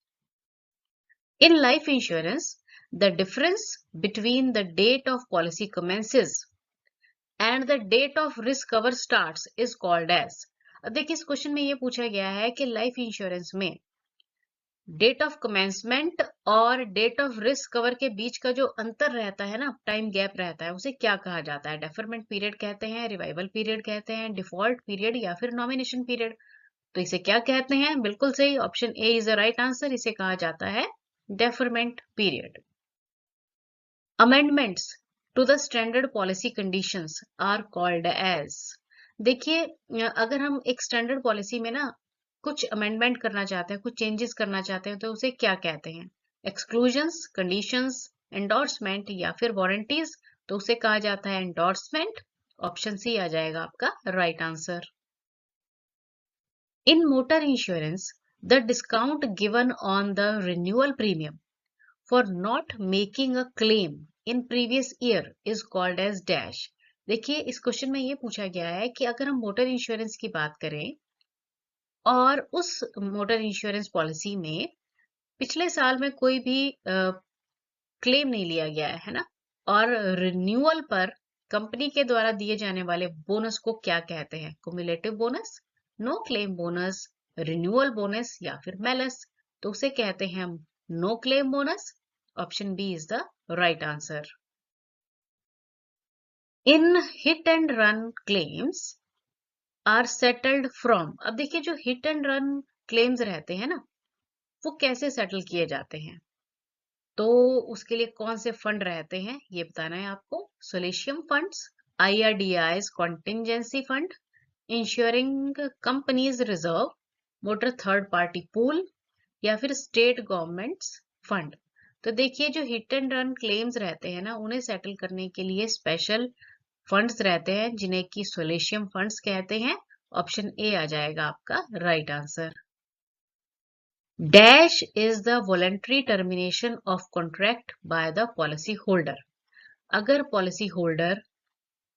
In life insurance, the difference between the date of policy commences and the date of risk cover starts is called as। अब देखिए इस क्वेश्चन में ये पूछा गया है कि लाइफ इंश्योरेंस में डेट ऑफ कमेंसमेंट और डेट ऑफ रिस्क कवर के बीच का जो अंतर रहता है ना, टाइम गैप रहता है, उसे क्या कहा जाता है? डेफरमेंट पीरियड कहते हैं, रिवाइवल पीरियड कहते हैं, डिफॉल्ट पीरियड या फिर नॉमिनेशन पीरियड। तो इसे क्या कहते हैं? बिल्कुल सही, option A is the right answer. इसे कहा जाता है deferment period. Amendments to the standard policy conditions are called as. देखिए अगर हम एक स्टैंडर्ड पॉलिसी में ना कुछ अमेंडमेंट करना चाहते हैं, कुछ चेंजेस करना चाहते हैं, तो उसे क्या कहते हैं? एक्सक्लूजन्स, कंडीशंस, एंडोर्समेंट या फिर वारंटीज। तो उसे कहा जाता है एंडोर्समेंट। ऑप्शन सी आ जाएगा आपका right answer. In motor insurance the discount given on the renewal premium for not making a claim in previous year is called as dash। देखिए इस क्वेश्चन में ये पूछा गया है कि अगर हम मोटर इंश्योरेंस की बात करें और उस मोटर इंश्योरेंस पॉलिसी में पिछले साल में कोई भी क्लेम नहीं लिया गया है ना, और रिन्यूअल पर कंपनी के द्वारा दिए जाने वाले बोनस को क्या कहते हैं? Cumulative bonus, no claim bonus, renewal bonus या फिर मेलस। तो उसे कहते हैं हम no claim bonus. Option B is the right answer. In hit and run claims are settled from. अब देखिए जो हिट एंड रन क्लेम्स रहते हैं ना, वो कैसे सेटल किए जाते हैं? तो उसके लिए कौन से फंड रहते हैं ये बताना है आपको। Solution funds, IRDAI's contingency fund, insuring companies reserve, motor third party pool या फिर स्टेट गवर्नमेंट्स फंड। तो देखिए जो हिट एंड रन क्लेम्स रहते हैं ना, उन्हें सेटल करने के लिए स्पेशल फंड्स रहते हैं जिन्हें की सोल्यूशन फंड्स कहते हैं। ऑप्शन ए आ जाएगा आपका right answer. Dash is the voluntary termination of contract by the policy holder. अगर पॉलिसी होल्डर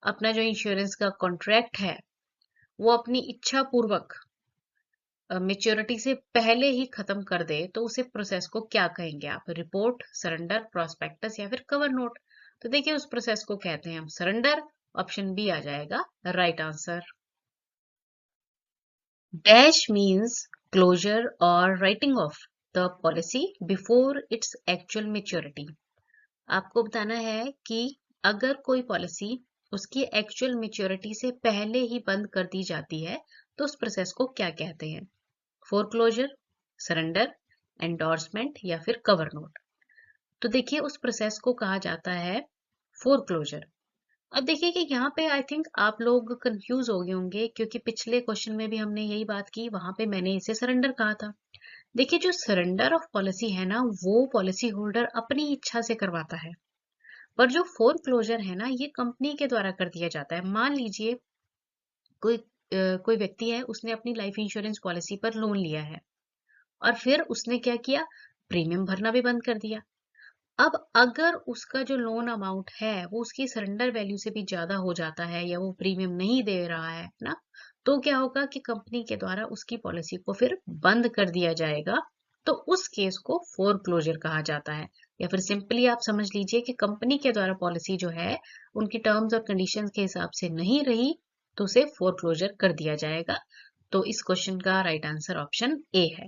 अपना जो इंश्योरेंस का कॉन्ट्रैक्ट है वो अपनी इच्छा पूर्वक मेच्योरिटी से पहले ही खत्म कर दे, तो उसे प्रोसेस को क्या कहेंगे आप? रिपोर्ट, सरेंडर, प्रोस्पेक्टस या फिर कवर नोट। तो देखिए उस प्रोसेस को कहते हैं हम सरेंडर। ऑप्शन बी आ जाएगा right answer. Dash means closure और writing off the policy before its actual maturity. आपको बताना है कि अगर कोई पॉलिसी उसकी एक्चुअल मेच्योरिटी से पहले ही बंद कर दी जाती है तो उस प्रोसेस को क्या कहते हैं? फोरक्लोजर, सरेंडर, एंडोर्समेंट या फिर कवर नोट। तो देखिए उस प्रोसेस को कहा जाता है फोरक्लोजर। अब देखिए कि यहाँ पे आई थिंक आप लोग कंफ्यूज हो गए होंगे, क्योंकि पिछले क्वेश्चन में भी हमने यही बात की, वहां पे मैंने इसे सरेंडर कहा था। देखिए जो सरेंडर ऑफ पॉलिसी है ना, वो पॉलिसी होल्डर अपनी इच्छा से करवाता है, पर जो फोरक्लोजर है ना, ये कंपनी के द्वारा कर दिया जाता है। मान लीजिए कोई कोई व्यक्ति है, उसने अपनी लाइफ इंश्योरेंस पॉलिसी पर लोन लिया है और फिर उसने क्या किया? प्रीमियम भरना भी बंद कर दिया। अब अगर उसका जो लोन अमाउंट है वो उसकी सरेंडर वैल्यू से भी ज्यादा हो जाता है या वो प्रीमियम नहीं दे रहा है ना, तो क्या होगा कि कंपनी के द्वारा उसकी पॉलिसी को फिर बंद कर दिया जाएगा। तो उस केस को फोरक्लोजर कहा जाता है। या फिर सिंपली आप समझ लीजिए कि कंपनी के द्वारा पॉलिसी जो है उनकी टर्म्स और कंडीशंस के हिसाब से नहीं रही, तो उसे फोरक्लोजर कर दिया जाएगा। तो इस क्वेश्चन का राइट आंसर ऑप्शन ए है।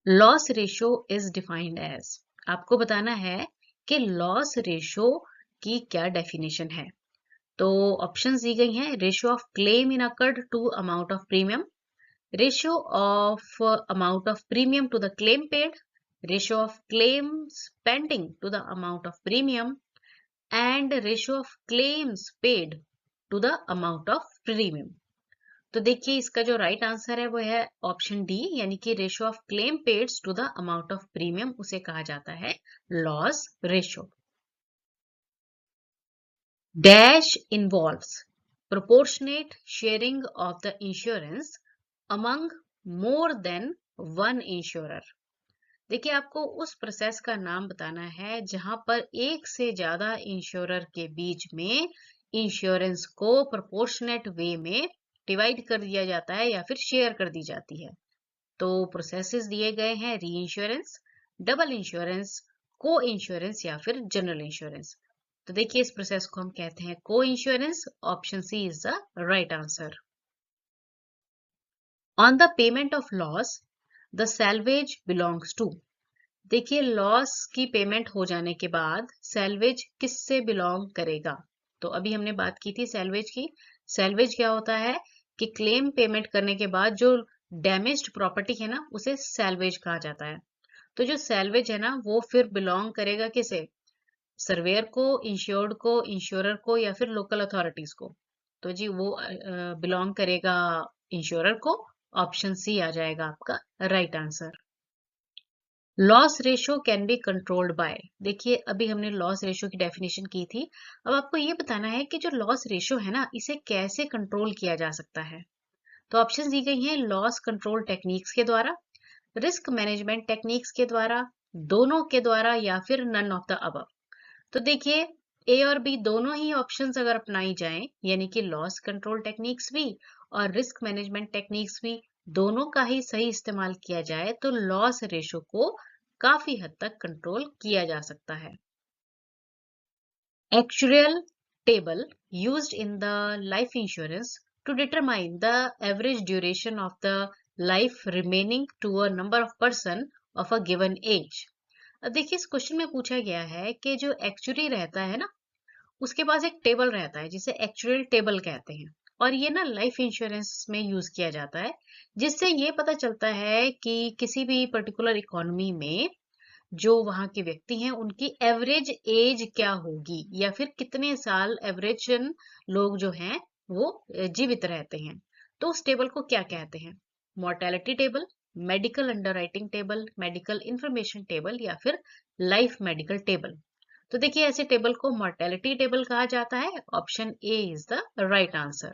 Loss ratio is defined as. आपको बताना है कि लॉस रेशियो की क्या डेफिनेशन है। तो ऑप्शंस दी गई हैं। Ratio of claim incurred to amount of premium, ratio of amount of premium to the claim paid, ratio of claims pending to the amount of premium and ratio of claims paid to the amount of premium. तो देखिए इसका जो right answer है वो है option D, यानी कि ratio of claim paids to the amount of premium, उसे कहा जाता है loss ratio. Dash involves proportionate sharing of the insurance among more than one insurer. देखिए आपको उस प्रोसेस का नाम बताना है जहां पर एक से ज्यादा इंश्योरर के बीच में इंश्योरेंस को प्रोपोर्शनेट वे में डिवाइड कर दिया जाता है या फिर शेयर कर दी जाती है। तो प्रोसेसेस दिए गए हैं री इंश्योरेंस, डबल इंश्योरेंस, को इंश्योरेंस या फिर जनरल इंश्योरेंस। तो देखिए इस प्रोसेस को हम कहते हैं coinsurance. Option C is the right answer. On the payment of loss the salvage belongs to. देखिए लॉस की पेमेंट हो जाने के बाद सैल्वेज किससे बिलोंग करेगा? तो अभी हमने बात की थी सैल्वेज की। सैल्वेज क्या होता है कि क्लेम पेमेंट करने के बाद जो डैमेज्ड प्रॉपर्टी है ना, उसे सैल्वेज कहा जाता है। तो जो सैल्वेज है ना, वो फिर बिलोंग करेगा किसे? सर्वेयर को, इंश्योर्ड को, इंश्योरर को या फिर लोकल अथॉरिटीज को? तो जी वो बिलोंग करेगा इंश्योरर को। ऑप्शन सी आ जाएगा आपका right answer. Loss ratio can be controlled by. देखिए अभी हमने लॉस रेशो की डेफिनेशन की थी। अब आपको ये बताना है कि जो लॉस रेशो है ना, इसे कैसे कंट्रोल किया जा सकता है। तो ऑप्शन दी गई हैं लॉस कंट्रोल टेक्निक्स के द्वारा, रिस्क मैनेजमेंट टेक्निक्स के द्वारा, दोनों के द्वारा या फिर नन ऑफ द अबव। तो देखिए ए और बी दोनों ही ऑप्शंस अगर अपनाई जाएं, यानी कि लॉस कंट्रोल टेक्निक्स भी और रिस्क मैनेजमेंट टेक्निक्स भी, दोनों का ही सही इस्तेमाल किया जाए तो लॉस रेशो को काफी हद तक कंट्रोल किया जा सकता है। Actuarial table used in the life insurance to determine the average duration of the life remaining to a number of person of a given age। अब देखिए इस क्वेश्चन में पूछा गया है कि जो एक्चुअरी रहता है ना, उसके पास एक टेबल रहता है जिसे एक्चुअल टेबल कहते हैं। और ये ना लाइफ इंश्योरेंस में यूज किया जाता है, जिससे ये पता चलता है कि किसी भी पर्टिकुलर इकोनॉमी में जो वहाँ के व्यक्ति हैं उनकी एवरेज एज क्या होगी, या फिर कितने साल एवरेज लोग जो हैं वो जीवित रहते हैं। तो उस टेबल को क्या कहते हैं? Mortality table, medical underwriting table, medical information table या फिर लाइफ मेडिकल टेबल। तो देखिए ऐसे टेबल को मोर्टेलिटी टेबल कहा जाता है। Option A is the right answer.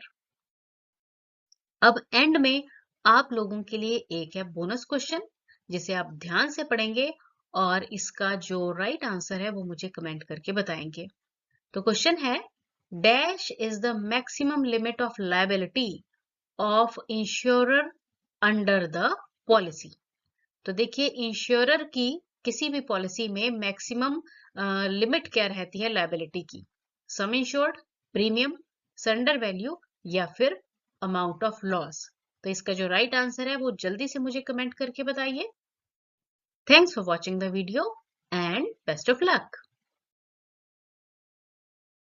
अब एंड में आप लोगों के लिए एक है बोनस क्वेश्चन, जिसे आप ध्यान से पढ़ेंगे और इसका जो राइट आंसर है वो मुझे कमेंट करके बताएंगे। तो क्वेश्चन है, dash is the maximum limit of liability of insurer under the policy. तो देखिए इंश्योरर की किसी भी पॉलिसी में मैक्सिमम लिमिट क्या रहती है लायबिलिटी की? सम इंश्योर्ड, प्रीमियम, सरेंडर वैल्यू या फिर अमाउंट ऑफ लॉस। तो इसका जो राइट आंसर है वो जल्दी से मुझे कमेंट करके बताइए। Thanks for watching the video and best of luck.